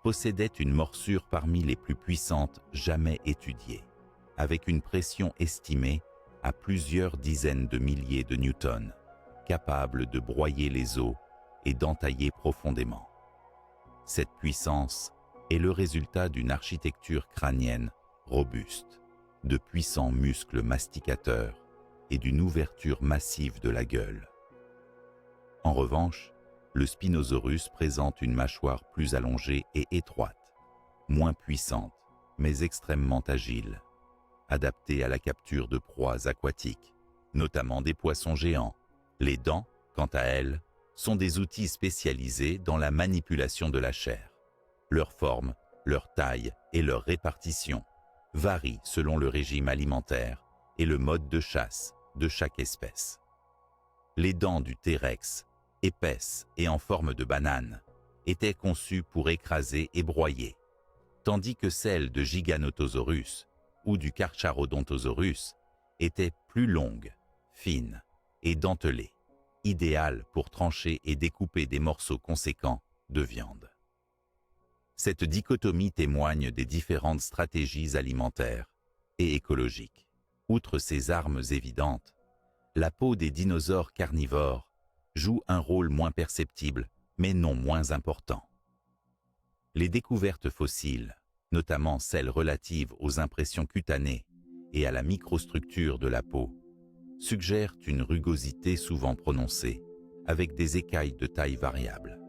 possédait une morsure parmi les plus puissantes jamais étudiées, avec une pression estimée à plusieurs dizaines de milliers de newtons, capable de broyer les os et d'entailler profondément. Cette puissance est le résultat d'une architecture crânienne robuste, de puissants muscles masticateurs et d'une ouverture massive de la gueule. En revanche, le Spinosaurus présente une mâchoire plus allongée et étroite, moins puissante, mais extrêmement agile, adaptée à la capture de proies aquatiques, notamment des poissons géants. Les dents, quant à elles, sont des outils spécialisés dans la manipulation de la chair. Leur forme, leur taille et leur répartition varient selon le régime alimentaire et le mode de chasse de chaque espèce. Les dents du T-Rex, épaisses et en forme de banane, étaient conçues pour écraser et broyer, tandis que celles de Giganotosaurus ou du Carcharodontosaurus étaient plus longues, fines et dentelées, idéales pour trancher et découper des morceaux conséquents de viande. Cette dichotomie témoigne des différentes stratégies alimentaires et écologiques. Outre ces armes évidentes, la peau des dinosaures carnivores joue un rôle moins perceptible, mais non moins important. Les découvertes fossiles, notamment celles relatives aux impressions cutanées et à la microstructure de la peau, suggèrent une rugosité souvent prononcée, avec des écailles de taille variable.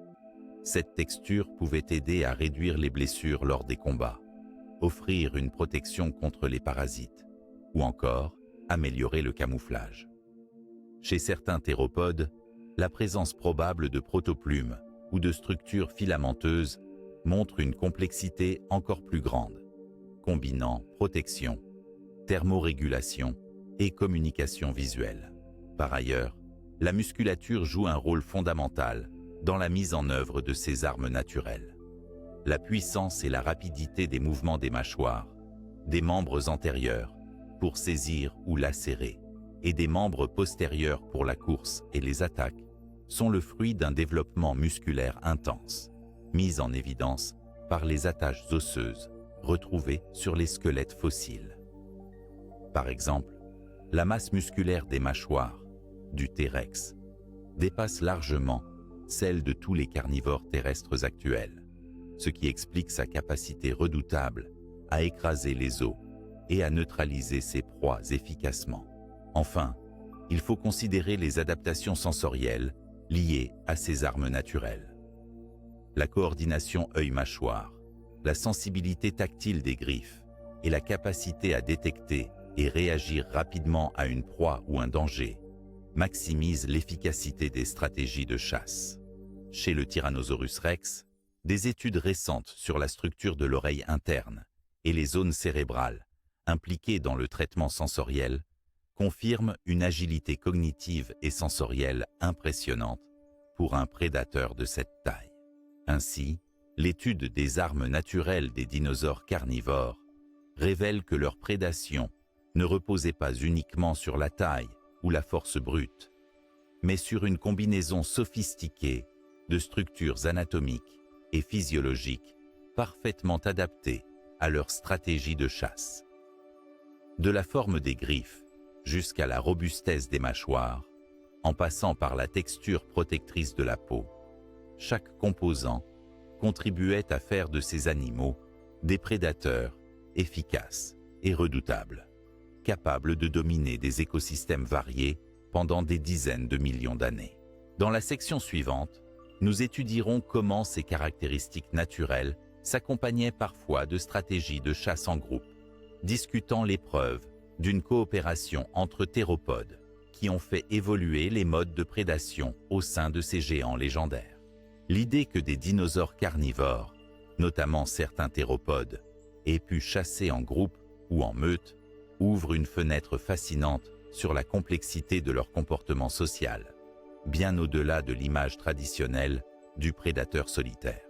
Cette texture pouvait aider à réduire les blessures lors des combats, offrir une protection contre les parasites, ou encore améliorer le camouflage. Chez certains théropodes, la présence probable de protoplumes ou de structures filamenteuses montre une complexité encore plus grande, combinant protection, thermorégulation et communication visuelle. Par ailleurs, la musculature joue un rôle fondamental dans la mise en œuvre de ces armes naturelles. La puissance et la rapidité des mouvements des mâchoires, des membres antérieurs pour saisir ou lacérer, et des membres postérieurs pour la course et les attaques, sont le fruit d'un développement musculaire intense, mis en évidence par les attaches osseuses retrouvées sur les squelettes fossiles. Par exemple, la masse musculaire des mâchoires, du T-Rex, dépasse largement celle de tous les carnivores terrestres actuels, ce qui explique sa capacité redoutable à écraser les os et à neutraliser ses proies efficacement. Enfin, il faut considérer les adaptations sensorielles liées à ces armes naturelles. La coordination œil-mâchoire, la sensibilité tactile des griffes et la capacité à détecter et réagir rapidement à une proie ou un danger maximisent l'efficacité des stratégies de chasse. Chez le Tyrannosaurus rex, des études récentes sur la structure de l'oreille interne et les zones cérébrales impliquées dans le traitement sensoriel confirment une agilité cognitive et sensorielle impressionnante pour un prédateur de cette taille. Ainsi, l'étude des armes naturelles des dinosaures carnivores révèle que leur prédation ne reposait pas uniquement sur la taille ou la force brute, mais sur une combinaison sophistiquée de structures anatomiques et physiologiques parfaitement adaptées à leur stratégie de chasse. De la forme des griffes jusqu'à la robustesse des mâchoires, en passant par la texture protectrice de la peau, chaque composant contribuait à faire de ces animaux des prédateurs efficaces et redoutables, capables de dominer des écosystèmes variés pendant des dizaines de millions d'années. Dans la section suivante, nous étudierons comment ces caractéristiques naturelles s'accompagnaient parfois de stratégies de chasse en groupe, discutant les preuves d'une coopération entre théropodes qui ont fait évoluer les modes de prédation au sein de ces géants légendaires. L'idée que des dinosaures carnivores, notamment certains théropodes, aient pu chasser en groupe ou en meute ouvre une fenêtre fascinante sur la complexité de leur comportement social, bien au-delà de l'image traditionnelle du prédateur solitaire.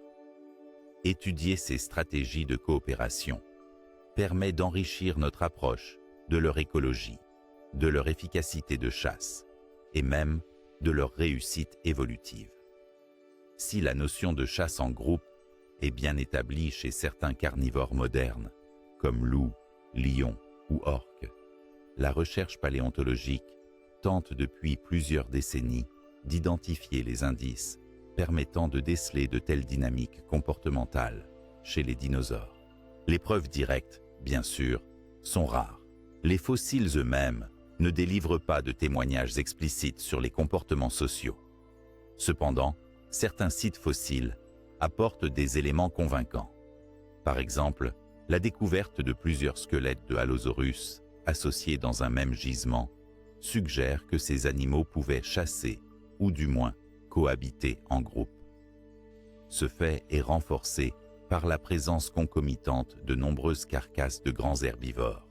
Étudier ces stratégies de coopération permet d'enrichir notre approche de leur écologie, de leur efficacité de chasse et même de leur réussite évolutive. Si la notion de chasse en groupe est bien établie chez certains carnivores modernes, comme loups, lions ou orques, la recherche paléontologique tente depuis plusieurs décennies d'identifier les indices permettant de déceler de telles dynamiques comportementales chez les dinosaures. Les preuves directes, bien sûr, sont rares. Les fossiles eux-mêmes ne délivrent pas de témoignages explicites sur les comportements sociaux. Cependant, certains sites fossiles apportent des éléments convaincants. Par exemple, la découverte de plusieurs squelettes de Allosaurus associés dans un même gisement suggère que ces animaux pouvaient chasser, ou du moins cohabiter en groupe. Ce fait est renforcé par la présence concomitante de nombreuses carcasses de grands herbivores,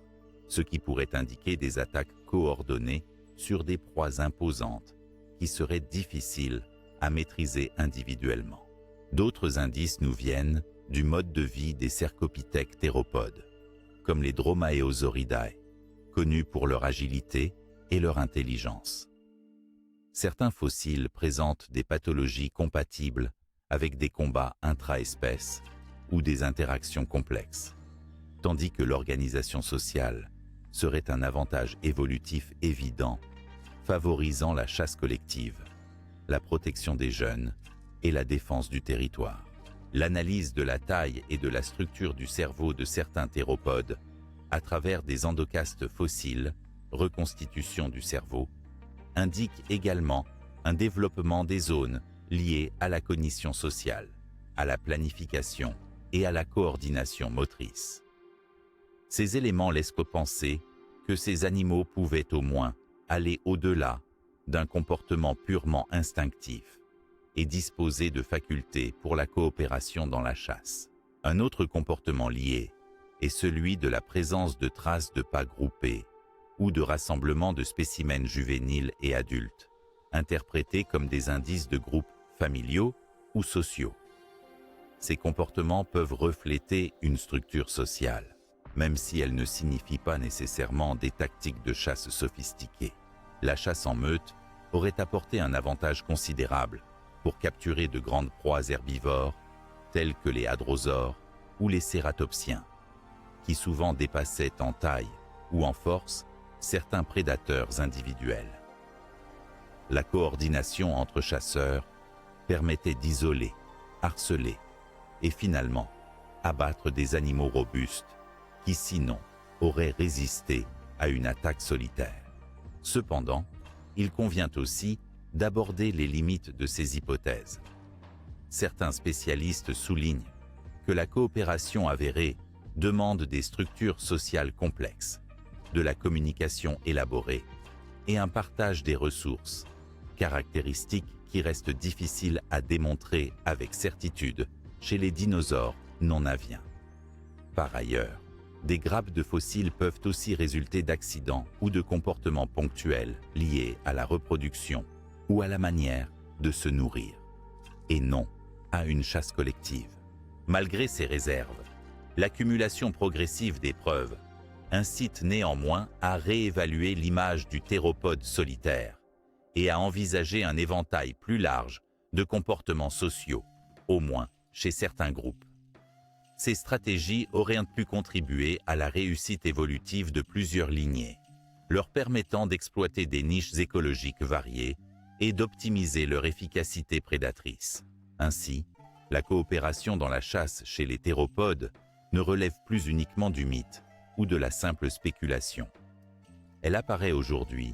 ce qui pourrait indiquer des attaques coordonnées sur des proies imposantes qui seraient difficiles à maîtriser individuellement. D'autres indices nous viennent du mode de vie des cercopithèques théropodes, comme les Dromaeosauridae, connus pour leur agilité et leur intelligence. Certains fossiles présentent des pathologies compatibles avec des combats intra-espèces ou des interactions complexes, tandis que l'organisation sociale serait un avantage évolutif évident, favorisant la chasse collective, la protection des jeunes et la défense du territoire. L'analyse de la taille et de la structure du cerveau de certains théropodes à travers des endocastes fossiles, reconstitution du cerveau, indique également un développement des zones liées à la cognition sociale, à la planification et à la coordination motrice. Ces éléments laissent penser que ces animaux pouvaient au moins aller au-delà d'un comportement purement instinctif et disposer de facultés pour la coopération dans la chasse. Un autre comportement lié est celui de la présence de traces de pas groupés ou de rassemblements de spécimens juvéniles et adultes, interprétés comme des indices de groupes familiaux ou sociaux. Ces comportements peuvent refléter une structure sociale, même si elles ne signifient pas nécessairement des tactiques de chasse sophistiquées. La chasse en meute aurait apporté un avantage considérable pour capturer de grandes proies herbivores, telles que les hadrosaures ou les cératopsiens, qui souvent dépassaient en taille ou en force certains prédateurs individuels. La coordination entre chasseurs permettait d'isoler, harceler et finalement abattre des animaux robustes qui sinon auraient résisté à une attaque solitaire. Cependant, il convient aussi d'aborder les limites de ces hypothèses. Certains spécialistes soulignent que la coopération avérée demande des structures sociales complexes, de la communication élaborée et un partage des ressources, caractéristiques qui reste difficile à démontrer avec certitude chez les dinosaures non aviens. Par ailleurs, des grappes de fossiles peuvent aussi résulter d'accidents ou de comportements ponctuels liés à la reproduction ou à la manière de se nourrir, et non à une chasse collective. Malgré ces réserves, l'accumulation progressive des preuves incite néanmoins à réévaluer l'image du théropode solitaire et à envisager un éventail plus large de comportements sociaux, au moins chez certains groupes. Ces stratégies auraient pu contribuer à la réussite évolutive de plusieurs lignées, leur permettant d'exploiter des niches écologiques variées et d'optimiser leur efficacité prédatrice. Ainsi, la coopération dans la chasse chez les théropodes ne relève plus uniquement du mythe ou de la simple spéculation. Elle apparaît aujourd'hui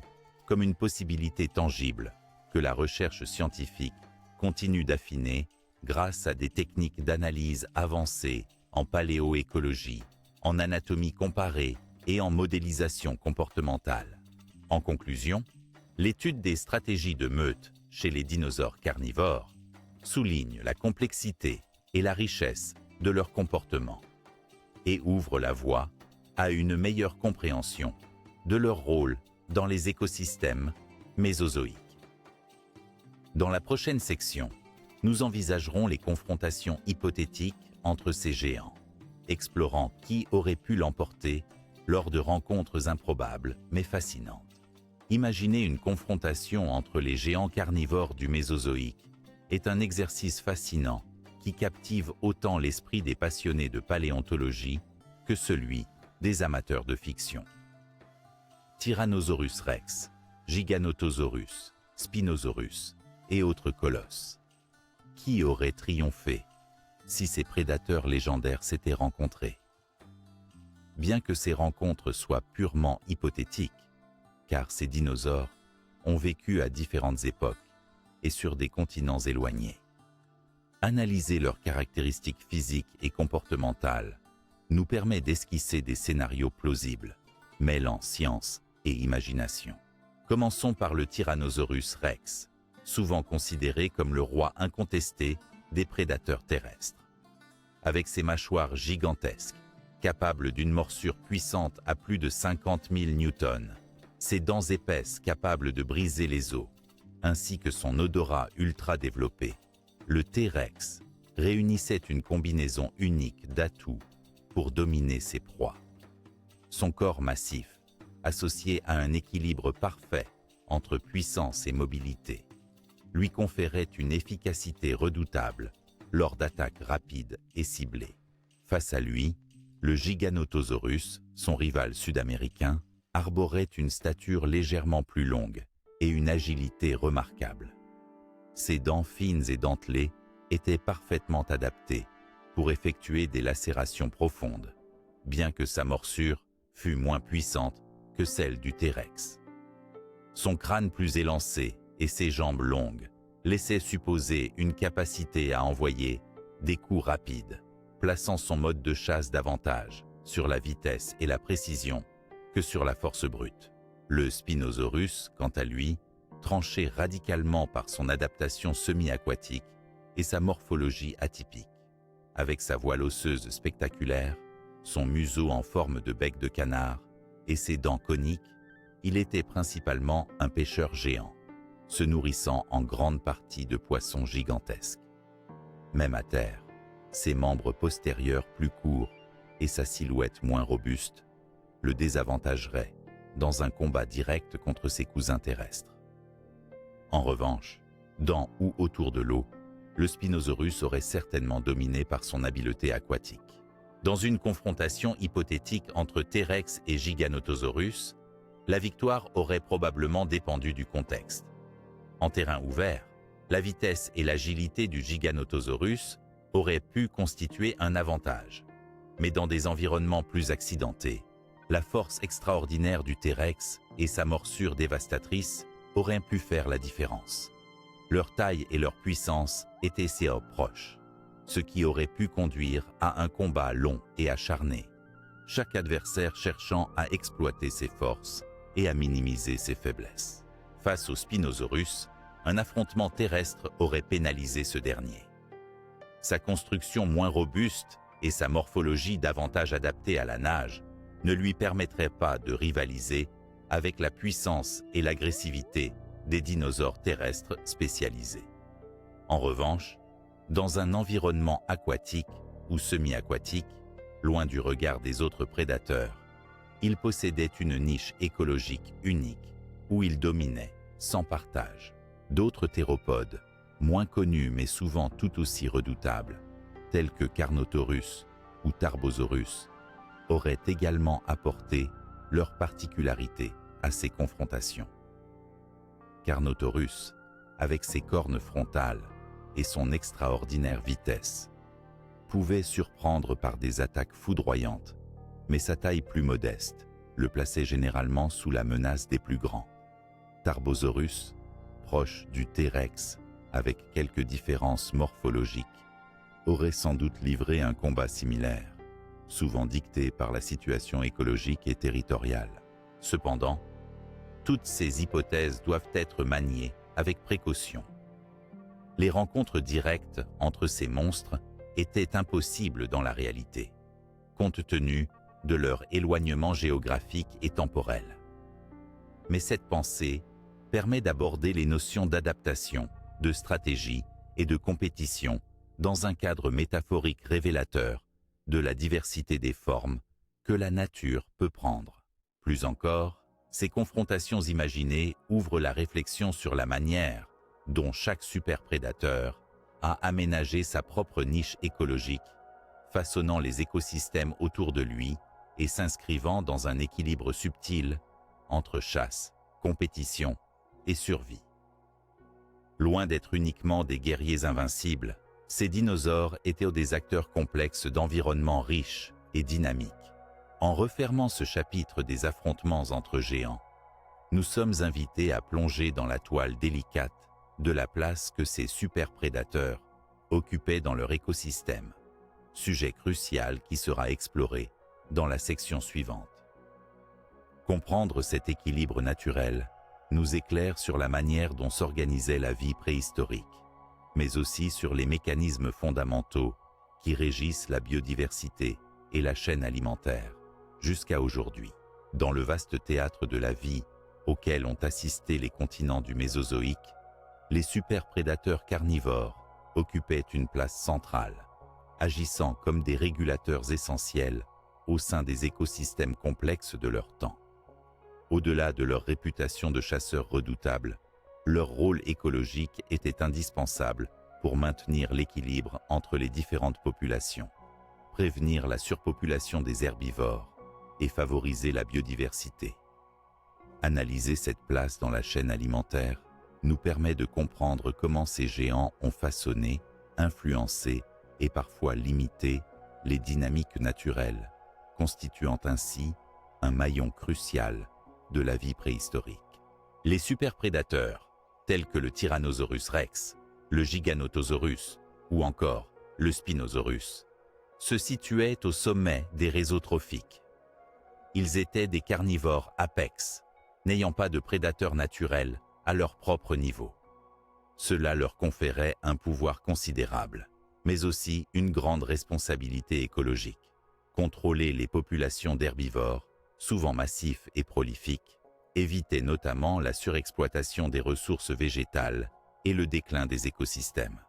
comme une possibilité tangible que la recherche scientifique continue d'affiner grâce à des techniques d'analyse avancées en paléoécologie, en anatomie comparée et en modélisation comportementale. En conclusion, l'étude des stratégies de meute chez les dinosaures carnivores souligne la complexité et la richesse de leur comportement et ouvre la voie à une meilleure compréhension de leur rôle dans les écosystèmes mésozoïques. Dans la prochaine section, nous envisagerons les confrontations hypothétiques entre ces géants, explorant qui aurait pu l'emporter lors de rencontres improbables mais fascinantes. Imaginer une confrontation entre les géants carnivores du Mésozoïque est un exercice fascinant qui captive autant l'esprit des passionnés de paléontologie que celui des amateurs de fiction. Tyrannosaurus rex, Giganotosaurus, Spinosaurus et autres colosses. Qui aurait triomphé si ces prédateurs légendaires s'étaient rencontrés? Bien que ces rencontres soient purement hypothétiques, car ces dinosaures ont vécu à différentes époques et sur des continents éloignés. Analyser leurs caractéristiques physiques et comportementales nous permet d'esquisser des scénarios plausibles, mêlant science et imagination. Commençons par le Tyrannosaurus rex, souvent considéré comme le roi incontesté des prédateurs terrestres. Avec ses mâchoires gigantesques, capables d'une morsure puissante à plus de 50 000 newtons, ses dents épaisses capables de briser les os, ainsi que son odorat ultra développé, le T-Rex réunissait une combinaison unique d'atouts pour dominer ses proies. Son corps massif, associé à un équilibre parfait entre puissance et mobilité, lui conférait une efficacité redoutable lors d'attaques rapides et ciblées. Face à lui, le Giganotosaurus, son rival sud-américain, arborait une stature légèrement plus longue et une agilité remarquable. Ses dents fines et dentelées étaient parfaitement adaptées pour effectuer des lacérations profondes, bien que sa morsure fût moins puissante que celle du T-Rex. Son crâne plus élancé et ses jambes longues laissaient supposer une capacité à envoyer des coups rapides, plaçant son mode de chasse davantage sur la vitesse et la précision que sur la force brute. Le Spinosaurus, quant à lui, tranché radicalement par son adaptation semi-aquatique et sa morphologie atypique. Avec sa voile osseuse spectaculaire, son museau en forme de bec de canard et ses dents coniques, il était principalement un pêcheur géant, se nourrissant en grande partie de poissons gigantesques. Même à terre, ses membres postérieurs plus courts et sa silhouette moins robuste le désavantageraient dans un combat direct contre ses cousins terrestres. En revanche, dans ou autour de l'eau, le Spinosaurus aurait certainement dominé par son habileté aquatique. Dans une confrontation hypothétique entre T-Rex et Giganotosaurus, la victoire aurait probablement dépendu du contexte. En terrain ouvert, la vitesse et l'agilité du Giganotosaurus auraient pu constituer un avantage. Mais dans des environnements plus accidentés, la force extraordinaire du T-Rex et sa morsure dévastatrice auraient pu faire la différence. Leur taille et leur puissance étaient si proches, ce qui aurait pu conduire à un combat long et acharné, chaque adversaire cherchant à exploiter ses forces et à minimiser ses faiblesses. Face au Spinosaurus, un affrontement terrestre aurait pénalisé ce dernier. Sa construction moins robuste et sa morphologie davantage adaptée à la nage ne lui permettraient pas de rivaliser avec la puissance et l'agressivité des dinosaures terrestres spécialisés. En revanche, dans un environnement aquatique ou semi-aquatique, loin du regard des autres prédateurs, il possédait une niche écologique unique où il dominait sans partage. D'autres théropodes, moins connus mais souvent tout aussi redoutables, tels que Carnotaurus ou Tarbosaurus, auraient également apporté leurs particularités à ces confrontations. Carnotaurus, avec ses cornes frontales et son extraordinaire vitesse, pouvait surprendre par des attaques foudroyantes, mais sa taille plus modeste le plaçait généralement sous la menace des plus grands. Tarbosaurus, proche du T-Rex avec quelques différences morphologiques, aurait sans doute livré un combat similaire, souvent dicté par la situation écologique et territoriale. Cependant, toutes ces hypothèses doivent être maniées avec précaution. Les rencontres directes entre ces monstres étaient impossibles dans la réalité, compte tenu de leur éloignement géographique et temporel. Mais cette pensée permet d'aborder les notions d'adaptation, de stratégie et de compétition dans un cadre métaphorique révélateur de la diversité des formes que la nature peut prendre. Plus encore, ces confrontations imaginées ouvrent la réflexion sur la manière dont chaque superprédateur a aménagé sa propre niche écologique, façonnant les écosystèmes autour de lui et s'inscrivant dans un équilibre subtil entre chasse, compétition et survie. Loin d'être uniquement des guerriers invincibles, ces dinosaures étaient des acteurs complexes d'environnements riches et dynamiques. En refermant ce chapitre des affrontements entre géants, nous sommes invités à plonger dans la toile délicate de la place que ces superprédateurs occupaient dans leur écosystème, sujet crucial qui sera exploré dans la section suivante. Comprendre cet équilibre naturel nous éclaire sur la manière dont s'organisait la vie préhistorique, mais aussi sur les mécanismes fondamentaux qui régissent la biodiversité et la chaîne alimentaire, jusqu'à aujourd'hui. Dans le vaste théâtre de la vie auquel ont assisté les continents du Mésozoïque, les superprédateurs carnivores occupaient une place centrale, agissant comme des régulateurs essentiels au sein des écosystèmes complexes de leur temps. Au-delà de leur réputation de chasseurs redoutables, leur rôle écologique était indispensable pour maintenir l'équilibre entre les différentes populations, prévenir la surpopulation des herbivores et favoriser la biodiversité. Analyser cette place dans la chaîne alimentaire nous permet de comprendre comment ces géants ont façonné, influencé et parfois limité les dynamiques naturelles, constituant ainsi un maillon crucial de la vie préhistorique. Les superprédateurs, tels que le Tyrannosaurus rex, le Giganotosaurus ou encore le Spinosaurus, se situaient au sommet des réseaux trophiques. Ils étaient des carnivores apex, n'ayant pas de prédateurs naturels à leur propre niveau. Cela leur conférait un pouvoir considérable, mais aussi une grande responsabilité écologique. Contrôler les populations d'herbivores, souvent massifs et prolifiques, évitait notamment la surexploitation des ressources végétales et le déclin des écosystèmes.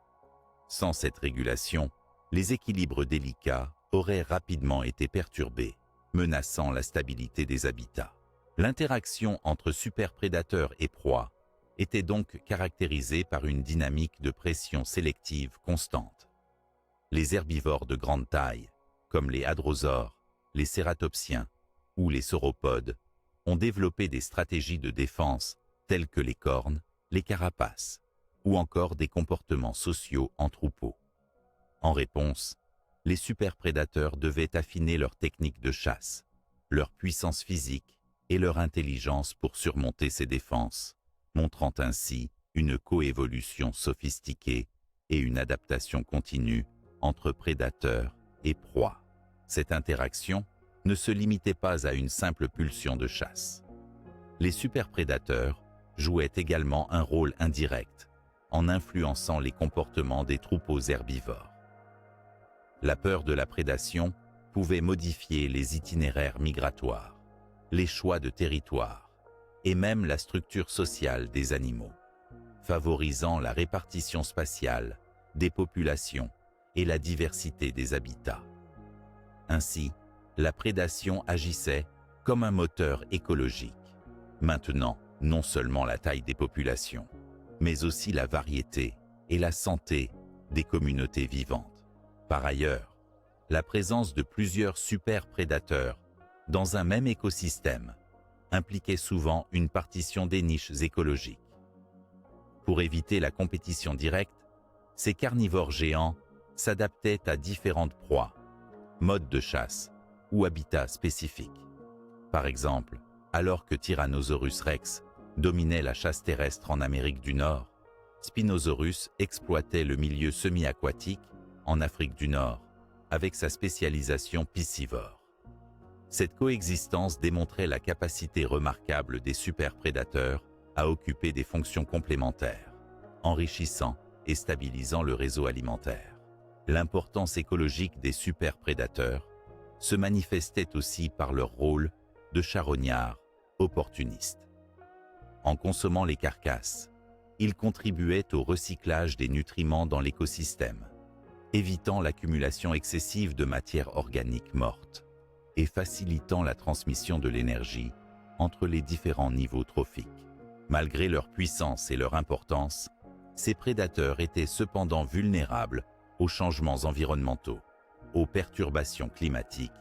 Sans cette régulation, les équilibres délicats auraient rapidement été perturbés, menaçant la stabilité des habitats. L'interaction entre superprédateurs et proies était donc caractérisée par une dynamique de pression sélective constante. Les herbivores de grande taille, comme les hadrosaures, les cératopsiens ou les sauropodes, ont développé des stratégies de défense telles que les cornes, les carapaces, ou encore des comportements sociaux en troupeau. En réponse, les superprédateurs devaient affiner leurs techniques de chasse, leur puissance physique et leur intelligence pour surmonter ces défenses, montrant ainsi une coévolution sophistiquée et une adaptation continue entre prédateurs et proies. Cette interaction ne se limitait pas à une simple pulsion de chasse. Les superprédateurs jouaient également un rôle indirect, en influençant les comportements des troupeaux herbivores. La peur de la prédation pouvait modifier les itinéraires migratoires, les choix de territoire et même la structure sociale des animaux, favorisant la répartition spatiale des populations et la diversité des habitats. Ainsi, la prédation agissait comme un moteur écologique, maintenant non seulement la taille des populations, mais aussi la variété et la santé des communautés vivantes. Par ailleurs, la présence de plusieurs super-prédateurs dans un même écosystème impliquait souvent une partition des niches écologiques. Pour éviter la compétition directe, ces carnivores géants s'adaptaient à différentes proies, modes de chasse ou habitats spécifiques. Par exemple, alors que Tyrannosaurus rex dominait la chasse terrestre en Amérique du Nord, Spinosaurus exploitait le milieu semi-aquatique en Afrique du Nord, avec sa spécialisation piscivore. Cette coexistence démontrait la capacité remarquable des superprédateurs à occuper des fonctions complémentaires, enrichissant et stabilisant le réseau alimentaire. L'importance écologique des superprédateurs se manifestait aussi par leur rôle de charognards opportunistes. En consommant les carcasses, ils contribuaient au recyclage des nutriments dans l'écosystème, évitant l'accumulation excessive de matière organique morte et facilitant la transmission de l'énergie entre les différents niveaux trophiques. Malgré leur puissance et leur importance, ces prédateurs étaient cependant vulnérables aux changements environnementaux, aux perturbations climatiques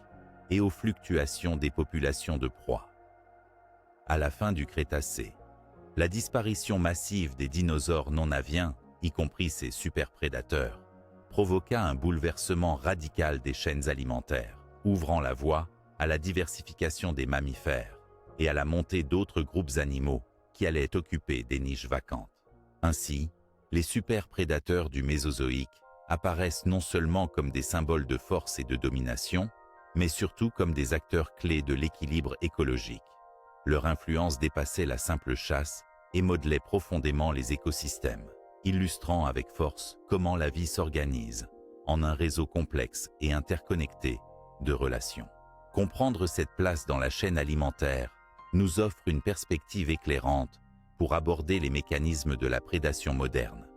et aux fluctuations des populations de proies. À la fin du Crétacé, la disparition massive des dinosaures non aviens, y compris ces superprédateurs, provoqua un bouleversement radical des chaînes alimentaires, ouvrant la voie à la diversification des mammifères et à la montée d'autres groupes animaux qui allaient occuper des niches vacantes. Ainsi, les superprédateurs du Mésozoïque apparaissent non seulement comme des symboles de force et de domination, mais surtout comme des acteurs clés de l'équilibre écologique. Leur influence dépassait la simple chasse et modelait profondément les écosystèmes, illustrant avec force comment la vie s'organise en un réseau complexe et interconnecté de relations. Comprendre cette place dans la chaîne alimentaire nous offre une perspective éclairante pour aborder les mécanismes de la prédation moderne,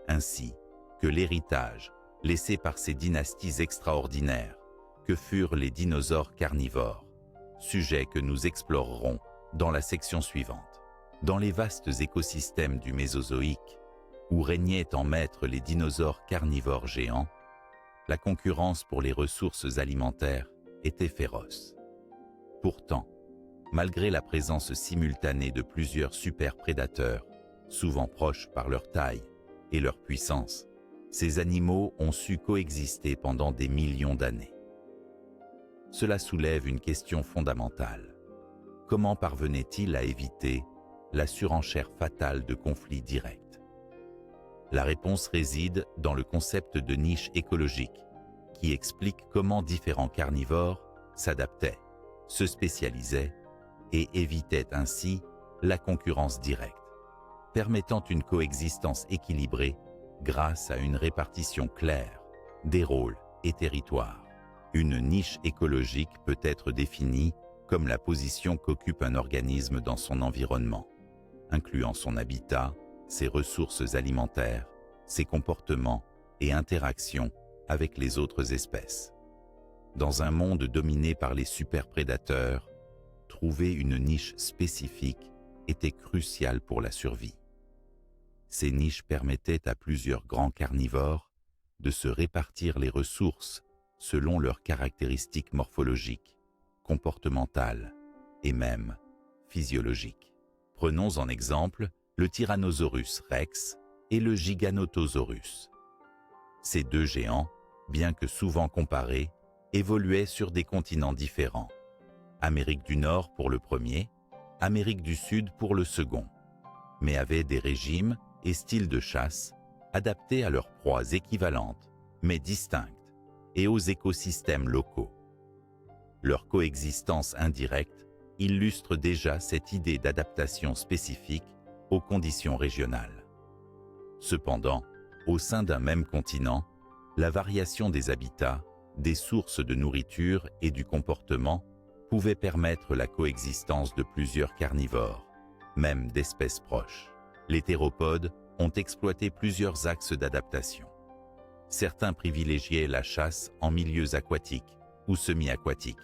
ainsi que l'héritage laissé par ces dynasties extraordinaires que furent les dinosaures carnivores, sujet que nous explorerons dans la section suivante. Dans les vastes écosystèmes du Mésozoïque, où régnaient en maître les dinosaures carnivores géants, la concurrence pour les ressources alimentaires était féroce. Pourtant, malgré la présence simultanée de plusieurs superprédateurs, souvent proches par leur taille et leur puissance, ces animaux ont su coexister pendant des millions d'années. Cela soulève une question fondamentale. Comment parvenaient-ils à éviter la surenchère fatale de conflits directs? La réponse réside dans le concept de niche écologique, qui explique comment différents carnivores s'adaptaient, se spécialisaient et évitaient ainsi la concurrence directe, permettant une coexistence équilibrée grâce à une répartition claire des rôles et territoires. Une niche écologique peut être définie comme la position qu'occupe un organisme dans son environnement, incluant son habitat, ses ressources alimentaires, ses comportements et interactions avec les autres espèces. Dans un monde dominé par les superprédateurs, trouver une niche spécifique était crucial pour la survie. Ces niches permettaient à plusieurs grands carnivores de se répartir les ressources selon leurs caractéristiques morphologiques, comportementales et même physiologiques. Prenons en exemple le Tyrannosaurus rex et le Giganotosaurus. Ces deux géants, bien que souvent comparés, évoluaient sur des continents différents. Amérique du Nord pour le premier, Amérique du Sud pour le second, mais avaient des régimes et styles de chasse adaptés à leurs proies équivalentes, mais distinctes, et aux écosystèmes locaux. Leur coexistence indirecte illustre déjà cette idée d'adaptation spécifique aux conditions régionales. Cependant, au sein d'un même continent, la variation des habitats, des sources de nourriture et du comportement pouvait permettre la coexistence de plusieurs carnivores, même d'espèces proches. Les théropodes ont exploité plusieurs axes d'adaptation. Certains privilégiaient la chasse en milieux aquatiques ou semi-aquatiques,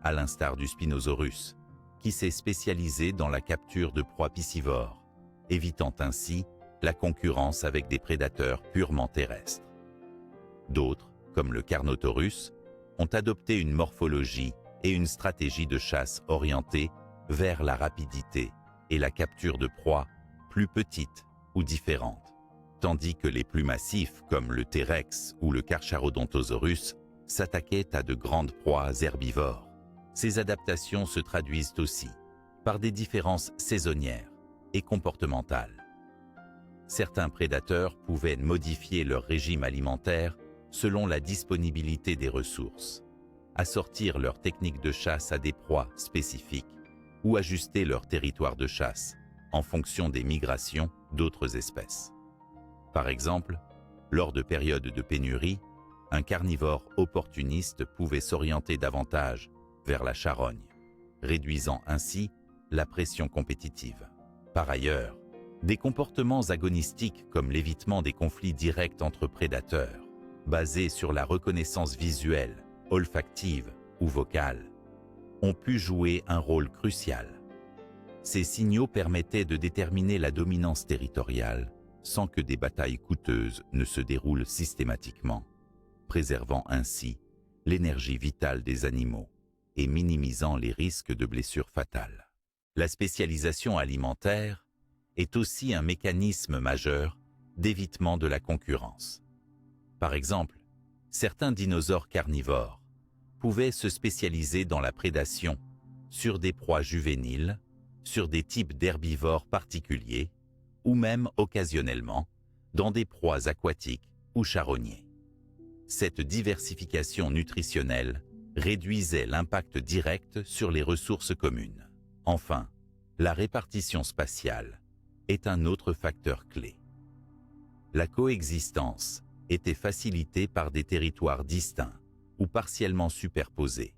à l'instar du Spinosaurus, qui s'est spécialisé dans la capture de proies piscivores, évitant ainsi la concurrence avec des prédateurs purement terrestres. D'autres, comme le Carnotaurus, ont adopté une morphologie et une stratégie de chasse orientée vers la rapidité et la capture de proies plus petites ou différentes, tandis que les plus massifs, comme le T-Rex ou le Carcharodontosaurus, s'attaquaient à de grandes proies herbivores. Ces adaptations se traduisent aussi par des différences saisonnières et comportementales. Certains prédateurs pouvaient modifier leur régime alimentaire selon la disponibilité des ressources, assortir leur technique de chasse à des proies spécifiques ou ajuster leur territoire de chasse en fonction des migrations d'autres espèces. Par exemple, lors de périodes de pénurie, un carnivore opportuniste pouvait s'orienter davantage vers la charogne, réduisant ainsi la pression compétitive. Par ailleurs, des comportements agonistiques comme l'évitement des conflits directs entre prédateurs, basés sur la reconnaissance visuelle, olfactive ou vocale, ont pu jouer un rôle crucial. Ces signaux permettaient de déterminer la dominance territoriale sans que des batailles coûteuses ne se déroulent systématiquement, préservant ainsi l'énergie vitale des animaux et minimisant les risques de blessures fatales. La spécialisation alimentaire est aussi un mécanisme majeur d'évitement de la concurrence. Par exemple, certains dinosaures carnivores pouvaient se spécialiser dans la prédation sur des proies juvéniles, sur des types d'herbivores particuliers, ou même occasionnellement dans des proies aquatiques ou charogners. Cette diversification nutritionnelle réduisait l'impact direct sur les ressources communes. Enfin, la répartition spatiale est un autre facteur clé. La coexistence était facilitée par des territoires distincts ou partiellement superposés,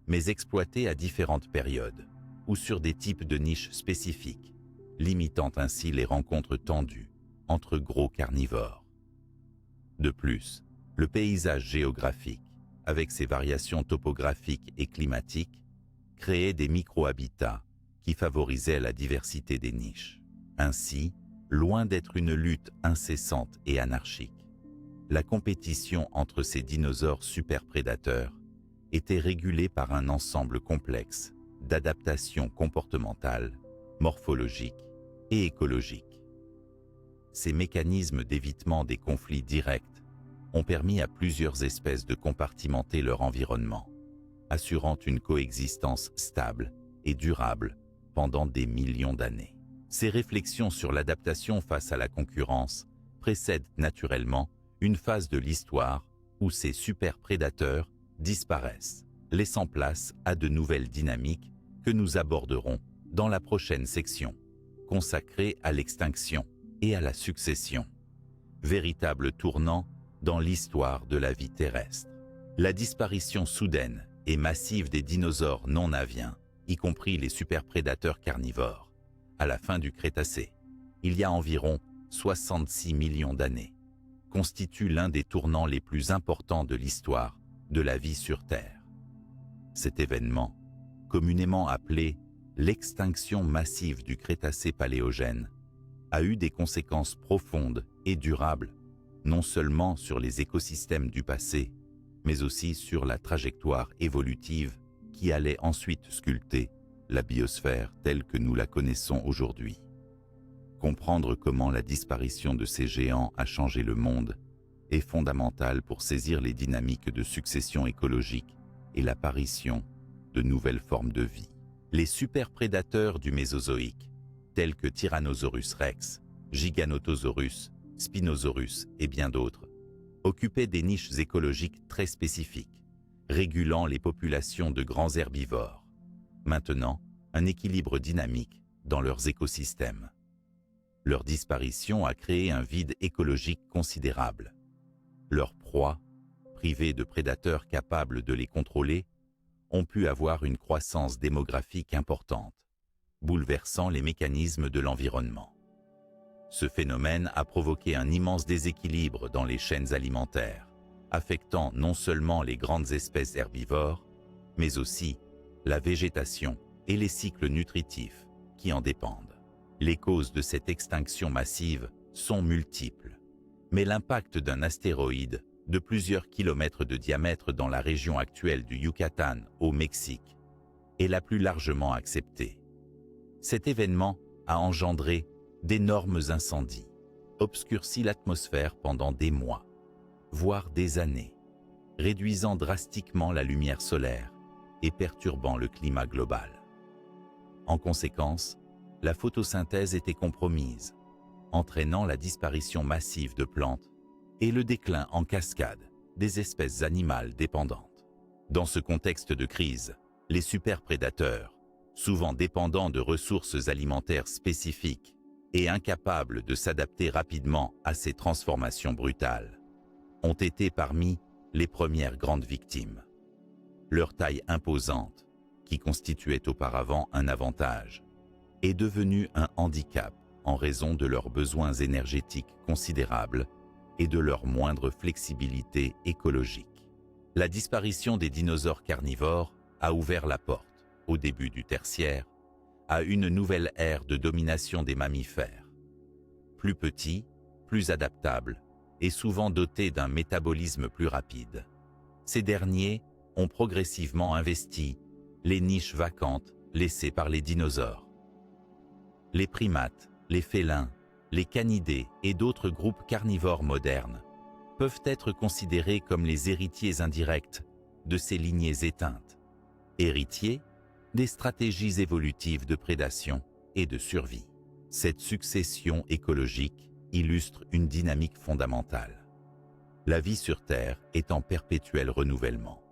mais exploités à différentes périodes ou sur des types de niches spécifiques, limitant ainsi les rencontres tendues entre gros carnivores. De plus, le paysage géographique, avec ses variations topographiques et climatiques, créait des micro-habitats qui favorisaient la diversité des niches. Ainsi, loin d'être une lutte incessante et anarchique, la compétition entre ces dinosaures superprédateurs était régulée par un ensemble complexe d'adaptations comportementales, morphologiques et écologiques. Ces mécanismes d'évitement des conflits directs ont permis à plusieurs espèces de compartimenter leur environnement, assurant une coexistence stable et durable pendant des millions d'années. Ces réflexions sur l'adaptation face à la concurrence précèdent naturellement une phase de l'histoire où ces superprédateurs disparaissent, laissant place à de nouvelles dynamiques que nous aborderons dans la prochaine section, consacrée à l'extinction et à la succession, véritable tournant dans l'histoire de la vie terrestre. La disparition soudaine et massive des dinosaures non aviens, y compris les superprédateurs carnivores, à la fin du Crétacé, il y a environ 66 millions d'années, constitue l'un des tournants les plus importants de l'histoire de la vie sur Terre. Cet événement, communément appelé l'extinction massive du Crétacé paléogène, a eu des conséquences profondes et durables, non seulement sur les écosystèmes du passé, mais aussi sur la trajectoire évolutive qui allait ensuite sculpter la biosphère telle que nous la connaissons aujourd'hui. Comprendre comment la disparition de ces géants a changé le monde est fondamental pour saisir les dynamiques de succession écologique et l'apparition de nouvelles formes de vie. Les superprédateurs du Mésozoïque, tels que Tyrannosaurus rex, Giganotosaurus, Spinosaurus et bien d'autres, occupaient des niches écologiques très spécifiques, régulant les populations de grands herbivores, maintenant un équilibre dynamique dans leurs écosystèmes. Leur disparition a créé un vide écologique considérable. Leurs proies, privées de prédateurs capables de les contrôler, ont pu avoir une croissance démographique importante, bouleversant les mécanismes de l'environnement. Ce phénomène a provoqué un immense déséquilibre dans les chaînes alimentaires, affectant non seulement les grandes espèces herbivores, mais aussi la végétation et les cycles nutritifs qui en dépendent. Les causes de cette extinction massive sont multiples, mais l'impact d'un astéroïde de plusieurs kilomètres de diamètre dans la région actuelle du Yucatan, au Mexique, est la plus largement acceptée. Cet événement a engendré d'énormes incendies, obscurci l'atmosphère pendant des mois, voire des années, réduisant drastiquement la lumière solaire et perturbant le climat global. En conséquence, la photosynthèse était compromise, entraînant la disparition massive de plantes et le déclin en cascade des espèces animales dépendantes. Dans ce contexte de crise, les superprédateurs, souvent dépendants de ressources alimentaires spécifiques et incapables de s'adapter rapidement à ces transformations brutales, ont été parmi les premières grandes victimes. Leur taille imposante, qui constituait auparavant un avantage, est devenue un handicap en raison de leurs besoins énergétiques considérables et de leur moindre flexibilité écologique. La disparition des dinosaures carnivores a ouvert la porte, au début du Tertiaire, à une nouvelle ère de domination des mammifères. Plus petits, plus adaptables et souvent dotés d'un métabolisme plus rapide, ces derniers ont progressivement investi les niches vacantes laissées par les dinosaures. Les primates, les félins, les canidés et d'autres groupes carnivores modernes peuvent être considérés comme les héritiers indirects de ces lignées éteintes, héritiers des stratégies évolutives de prédation et de survie. Cette succession écologique illustre une dynamique fondamentale. La vie sur Terre est en perpétuel renouvellement,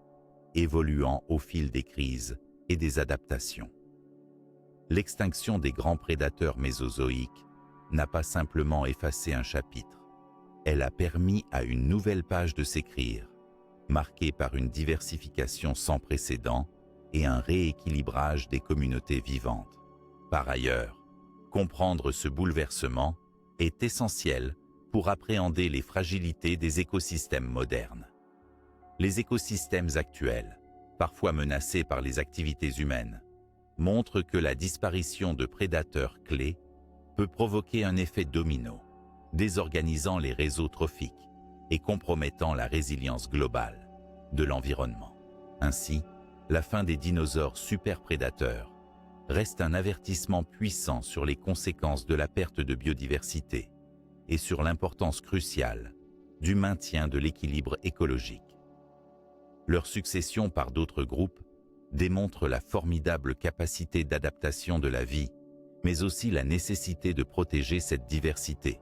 évoluant au fil des crises et des adaptations. L'extinction des grands prédateurs mésozoïques n'a pas simplement effacé un chapitre, elle a permis à une nouvelle page de s'écrire, marquée par une diversification sans précédent et un rééquilibrage des communautés vivantes. Par ailleurs, comprendre ce bouleversement est essentiel pour appréhender les fragilités des écosystèmes modernes. Les écosystèmes actuels, parfois menacés par les activités humaines, montrent que la disparition de prédateurs clés peut provoquer un effet domino, désorganisant les réseaux trophiques et compromettant la résilience globale de l'environnement. Ainsi, la fin des dinosaures superprédateurs reste un avertissement puissant sur les conséquences de la perte de biodiversité et sur l'importance cruciale du maintien de l'équilibre écologique. Leur succession par d'autres groupes démontre la formidable capacité d'adaptation de la vie, mais aussi la nécessité de protéger cette diversité,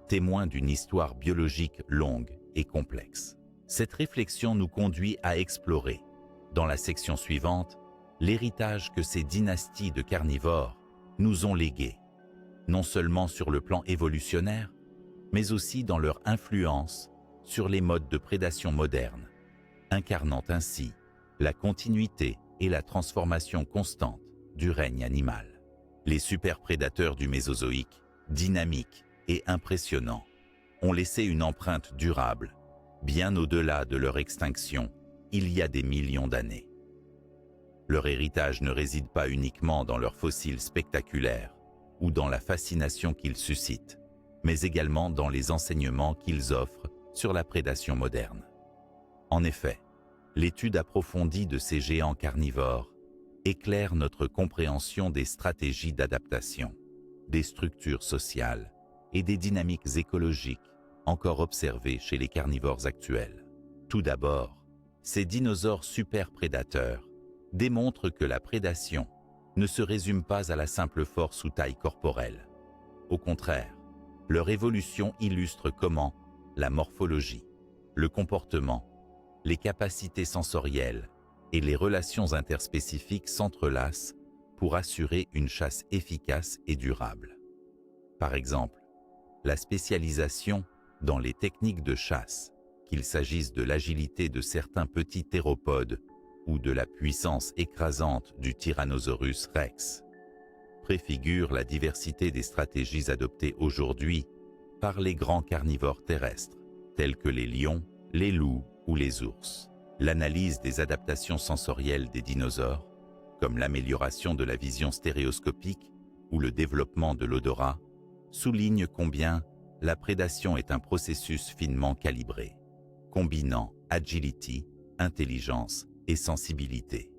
témoin d'une histoire biologique longue et complexe. Cette réflexion nous conduit à explorer, dans la section suivante, l'héritage que ces dynasties de carnivores nous ont légué, non seulement sur le plan évolutionnaire, mais aussi dans leur influence sur les modes de prédation modernes, incarnant ainsi la continuité et la transformation constante du règne animal. Les superprédateurs du Mésozoïque, dynamiques et impressionnants, ont laissé une empreinte durable, bien au-delà de leur extinction, il y a des millions d'années. Leur héritage ne réside pas uniquement dans leurs fossiles spectaculaires ou dans la fascination qu'ils suscitent, mais également dans les enseignements qu'ils offrent sur la prédation moderne. En effet, l'étude approfondie de ces géants carnivores éclaire notre compréhension des stratégies d'adaptation, des structures sociales et des dynamiques écologiques encore observées chez les carnivores actuels. Tout d'abord, ces dinosaures superprédateurs démontrent que la prédation ne se résume pas à la simple force ou taille corporelle. Au contraire, leur évolution illustre comment la morphologie, le comportement, les capacités sensorielles et les relations interspécifiques s'entrelacent pour assurer une chasse efficace et durable. Par exemple, la spécialisation dans les techniques de chasse, qu'il s'agisse de l'agilité de certains petits théropodes ou de la puissance écrasante du Tyrannosaurus rex, préfigure la diversité des stratégies adoptées aujourd'hui par les grands carnivores terrestres, tels que les lions, les loups ou les ours. L'analyse des adaptations sensorielles des dinosaures, comme l'amélioration de la vision stéréoscopique ou le développement de l'odorat, souligne combien la prédation est un processus finement calibré, combinant agility, intelligence et sensibilité.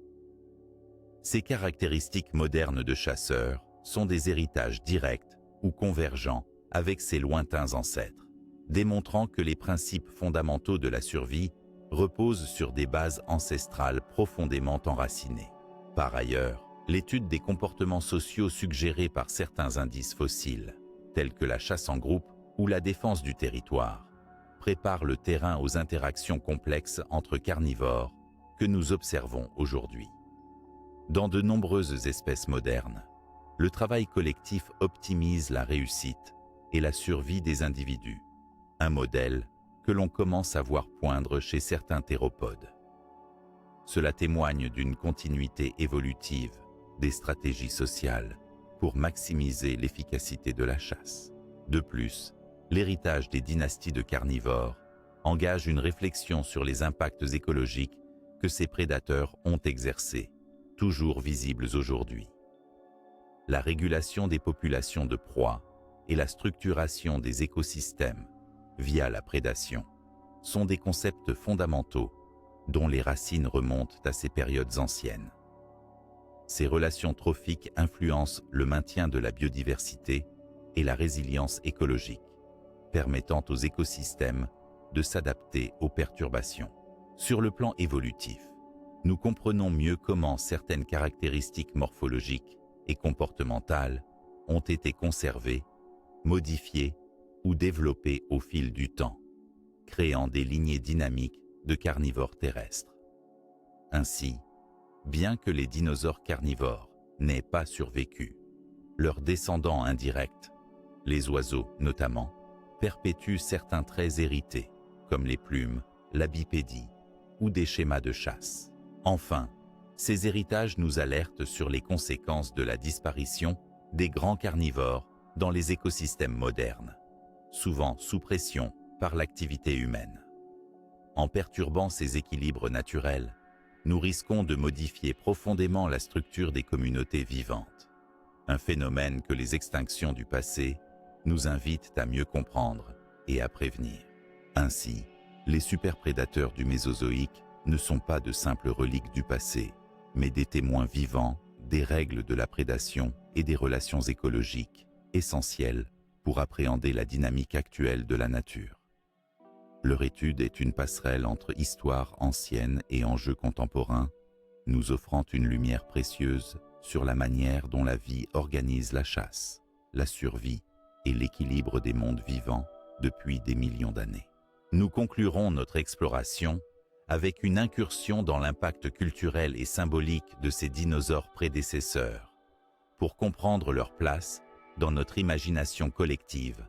Ces caractéristiques modernes de chasseurs sont des héritages directs ou convergents avec ces lointains ancêtres, démontrant que les principes fondamentaux de la survie reposent sur des bases ancestrales profondément enracinées. Par ailleurs, l'étude des comportements sociaux suggérés par certains indices fossiles, tels que la chasse en groupe ou la défense du territoire, prépare le terrain aux interactions complexes entre carnivores que nous observons aujourd'hui. Dans de nombreuses espèces modernes, le travail collectif optimise la réussite et la survie des individus, un modèle que l'on commence à voir poindre chez certains théropodes. Cela témoigne d'une continuité évolutive des stratégies sociales pour maximiser l'efficacité de la chasse. De plus, l'héritage des dynasties de carnivores engage une réflexion sur les impacts écologiques que ces prédateurs ont exercés, toujours visibles aujourd'hui. La régulation des populations de proies et la structuration des écosystèmes via la prédation sont des concepts fondamentaux dont les racines remontent à ces périodes anciennes. Ces relations trophiques influencent le maintien de la biodiversité et la résilience écologique, permettant aux écosystèmes de s'adapter aux perturbations. Sur le plan évolutif, nous comprenons mieux comment certaines caractéristiques morphologiques et comportementales ont été conservées, modifiées ou développées au fil du temps, créant des lignées dynamiques de carnivores terrestres. Ainsi, bien que les dinosaures carnivores n'aient pas survécu, leurs descendants indirects, les oiseaux notamment, perpétuent certains traits hérités, comme les plumes, la bipédie ou des schémas de chasse. Enfin, ces héritages nous alertent sur les conséquences de la disparition des grands carnivores dans les écosystèmes modernes, souvent sous pression par l'activité humaine. En perturbant ces équilibres naturels, nous risquons de modifier profondément la structure des communautés vivantes, un phénomène que les extinctions du passé nous invitent à mieux comprendre et à prévenir. Ainsi, les superprédateurs du Mésozoïque ne sont pas de simples reliques du passé, mais des témoins vivants des règles de la prédation et des relations écologiques essentielles pour appréhender la dynamique actuelle de la nature. Leur étude est une passerelle entre histoire ancienne et enjeux contemporains, nous offrant une lumière précieuse sur la manière dont la vie organise la chasse, la survie et l'équilibre des mondes vivants depuis des millions d'années. Nous conclurons notre exploration avec une incursion dans l'impact culturel et symbolique de ces dinosaures prédécesseurs, pour comprendre leur place dans notre imagination collective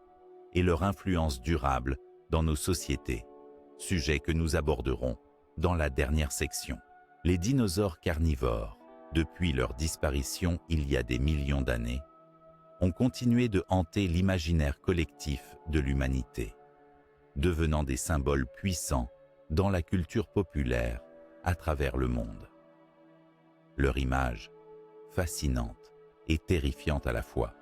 et leur influence durable dans nos sociétés, sujet que nous aborderons dans la dernière section. Les dinosaures carnivores, depuis leur disparition il y a des millions d'années, ont continué de hanter l'imaginaire collectif de l'humanité, devenant des symboles puissants dans la culture populaire à travers le monde. Leur image, fascinante et terrifiante à la fois,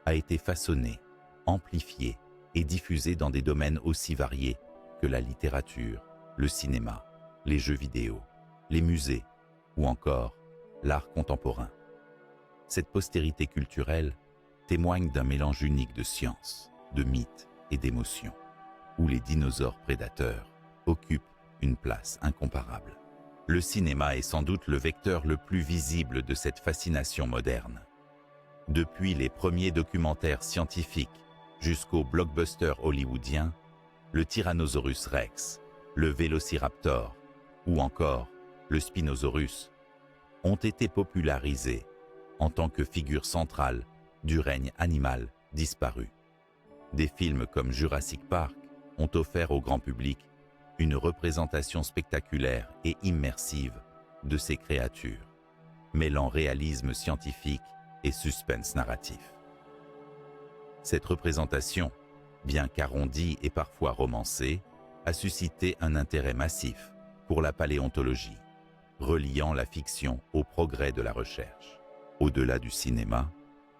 a été façonnée, amplifiée et diffusée dans des domaines aussi variés que la littérature, le cinéma, les jeux vidéo, les musées ou encore l'art contemporain. Cette postérité culturelle témoigne d'un mélange unique de science, de mythes et d'émotions, où les dinosaures prédateurs occupent une place incomparable. Le cinéma est sans doute le vecteur le plus visible de cette fascination moderne. Depuis les premiers documentaires scientifiques jusqu'aux blockbusters hollywoodiens, le Tyrannosaurus rex, le Vélociraptor ou encore le Spinosaurus ont été popularisés en tant que figure centrale du règne animal disparus. Des films comme Jurassic Park ont offert au grand public une représentation spectaculaire et immersive de ces créatures, mêlant réalisme scientifique et suspense narratif. Cette représentation, bien qu'arrondie et parfois romancée, a suscité un intérêt massif pour la paléontologie, reliant la fiction au progrès de la recherche. Au-delà du cinéma,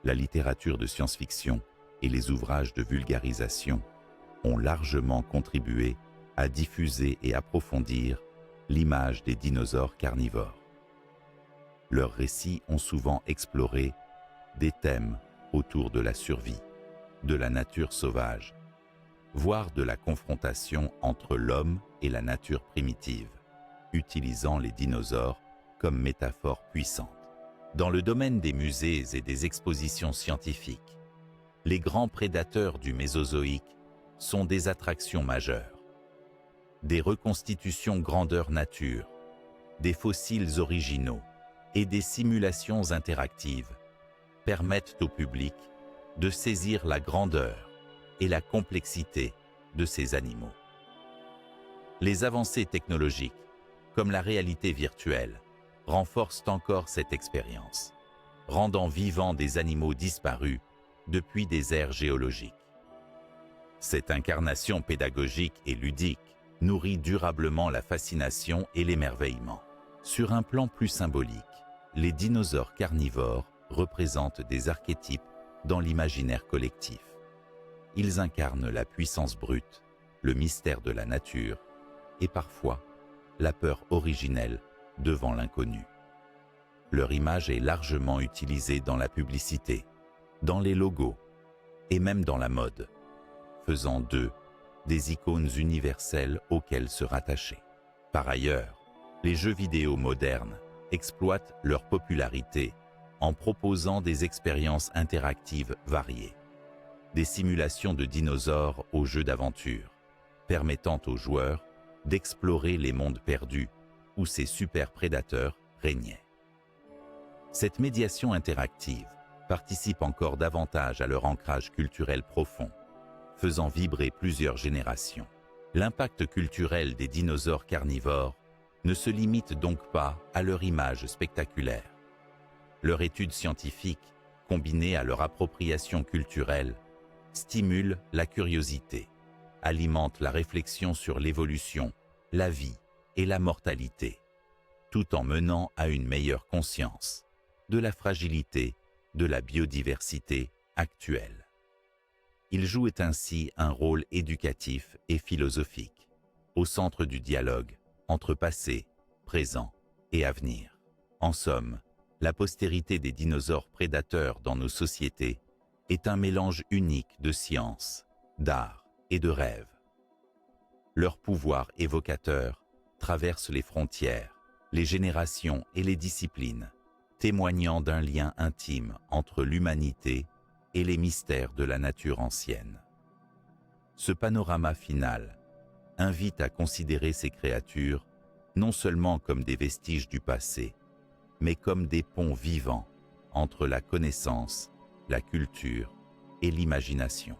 la littérature de science-fiction et les ouvrages de vulgarisation ont largement contribué à diffuser et approfondir l'image des dinosaures carnivores. Leurs récits ont souvent exploré des thèmes autour de la survie, de la nature sauvage, voire de la confrontation entre l'homme et la nature primitive, utilisant les dinosaures comme métaphore puissante. Dans le domaine des musées et des expositions scientifiques, les grands prédateurs du Mésozoïque sont des attractions majeures. Des reconstitutions grandeur nature, des fossiles originaux et des simulations interactives permettent au public de saisir la grandeur et la complexité de ces animaux. Les avancées technologiques, comme la réalité virtuelle, renforcent encore cette expérience, rendant vivants des animaux disparus depuis des ères géologiques. Cette incarnation pédagogique et ludique nourrit durablement la fascination et l'émerveillement. Sur un plan plus symbolique, les dinosaures carnivores représentent des archétypes dans l'imaginaire collectif. Ils incarnent la puissance brute, le mystère de la nature et parfois la peur originelle devant l'inconnu. Leur image est largement utilisée dans la publicité, dans les logos et même dans la mode, faisant d'eux des icônes universelles auxquelles se rattacher. Par ailleurs, les jeux vidéo modernes exploitent leur popularité en proposant des expériences interactives variées. Des simulations de dinosaures aux jeux d'aventure, permettant aux joueurs d'explorer les mondes perdus où ces super prédateurs régnaient. Cette médiation interactive participe encore davantage à leur ancrage culturel profond, faisant vibrer plusieurs générations. L'impact culturel des dinosaures carnivores ne se limite donc pas à leur image spectaculaire. Leur étude scientifique, combinée à leur appropriation culturelle, stimule la curiosité, alimente la réflexion sur l'évolution, la vie et la mortalité, tout en menant à une meilleure conscience de la fragilité de la biodiversité actuelle. Ils jouent ainsi un rôle éducatif et philosophique, au centre du dialogue entre passé, présent et avenir. En somme, la postérité des dinosaures prédateurs dans nos sociétés est un mélange unique de science, d'art et de rêve. Leur pouvoir évocateur traverse les frontières, les générations et les disciplines, témoignant d'un lien intime entre l'humanité et les mystères de la nature ancienne. Ce panorama final invite à considérer ces créatures non seulement comme des vestiges du passé, mais comme des ponts vivants entre la connaissance, la culture et l'imagination.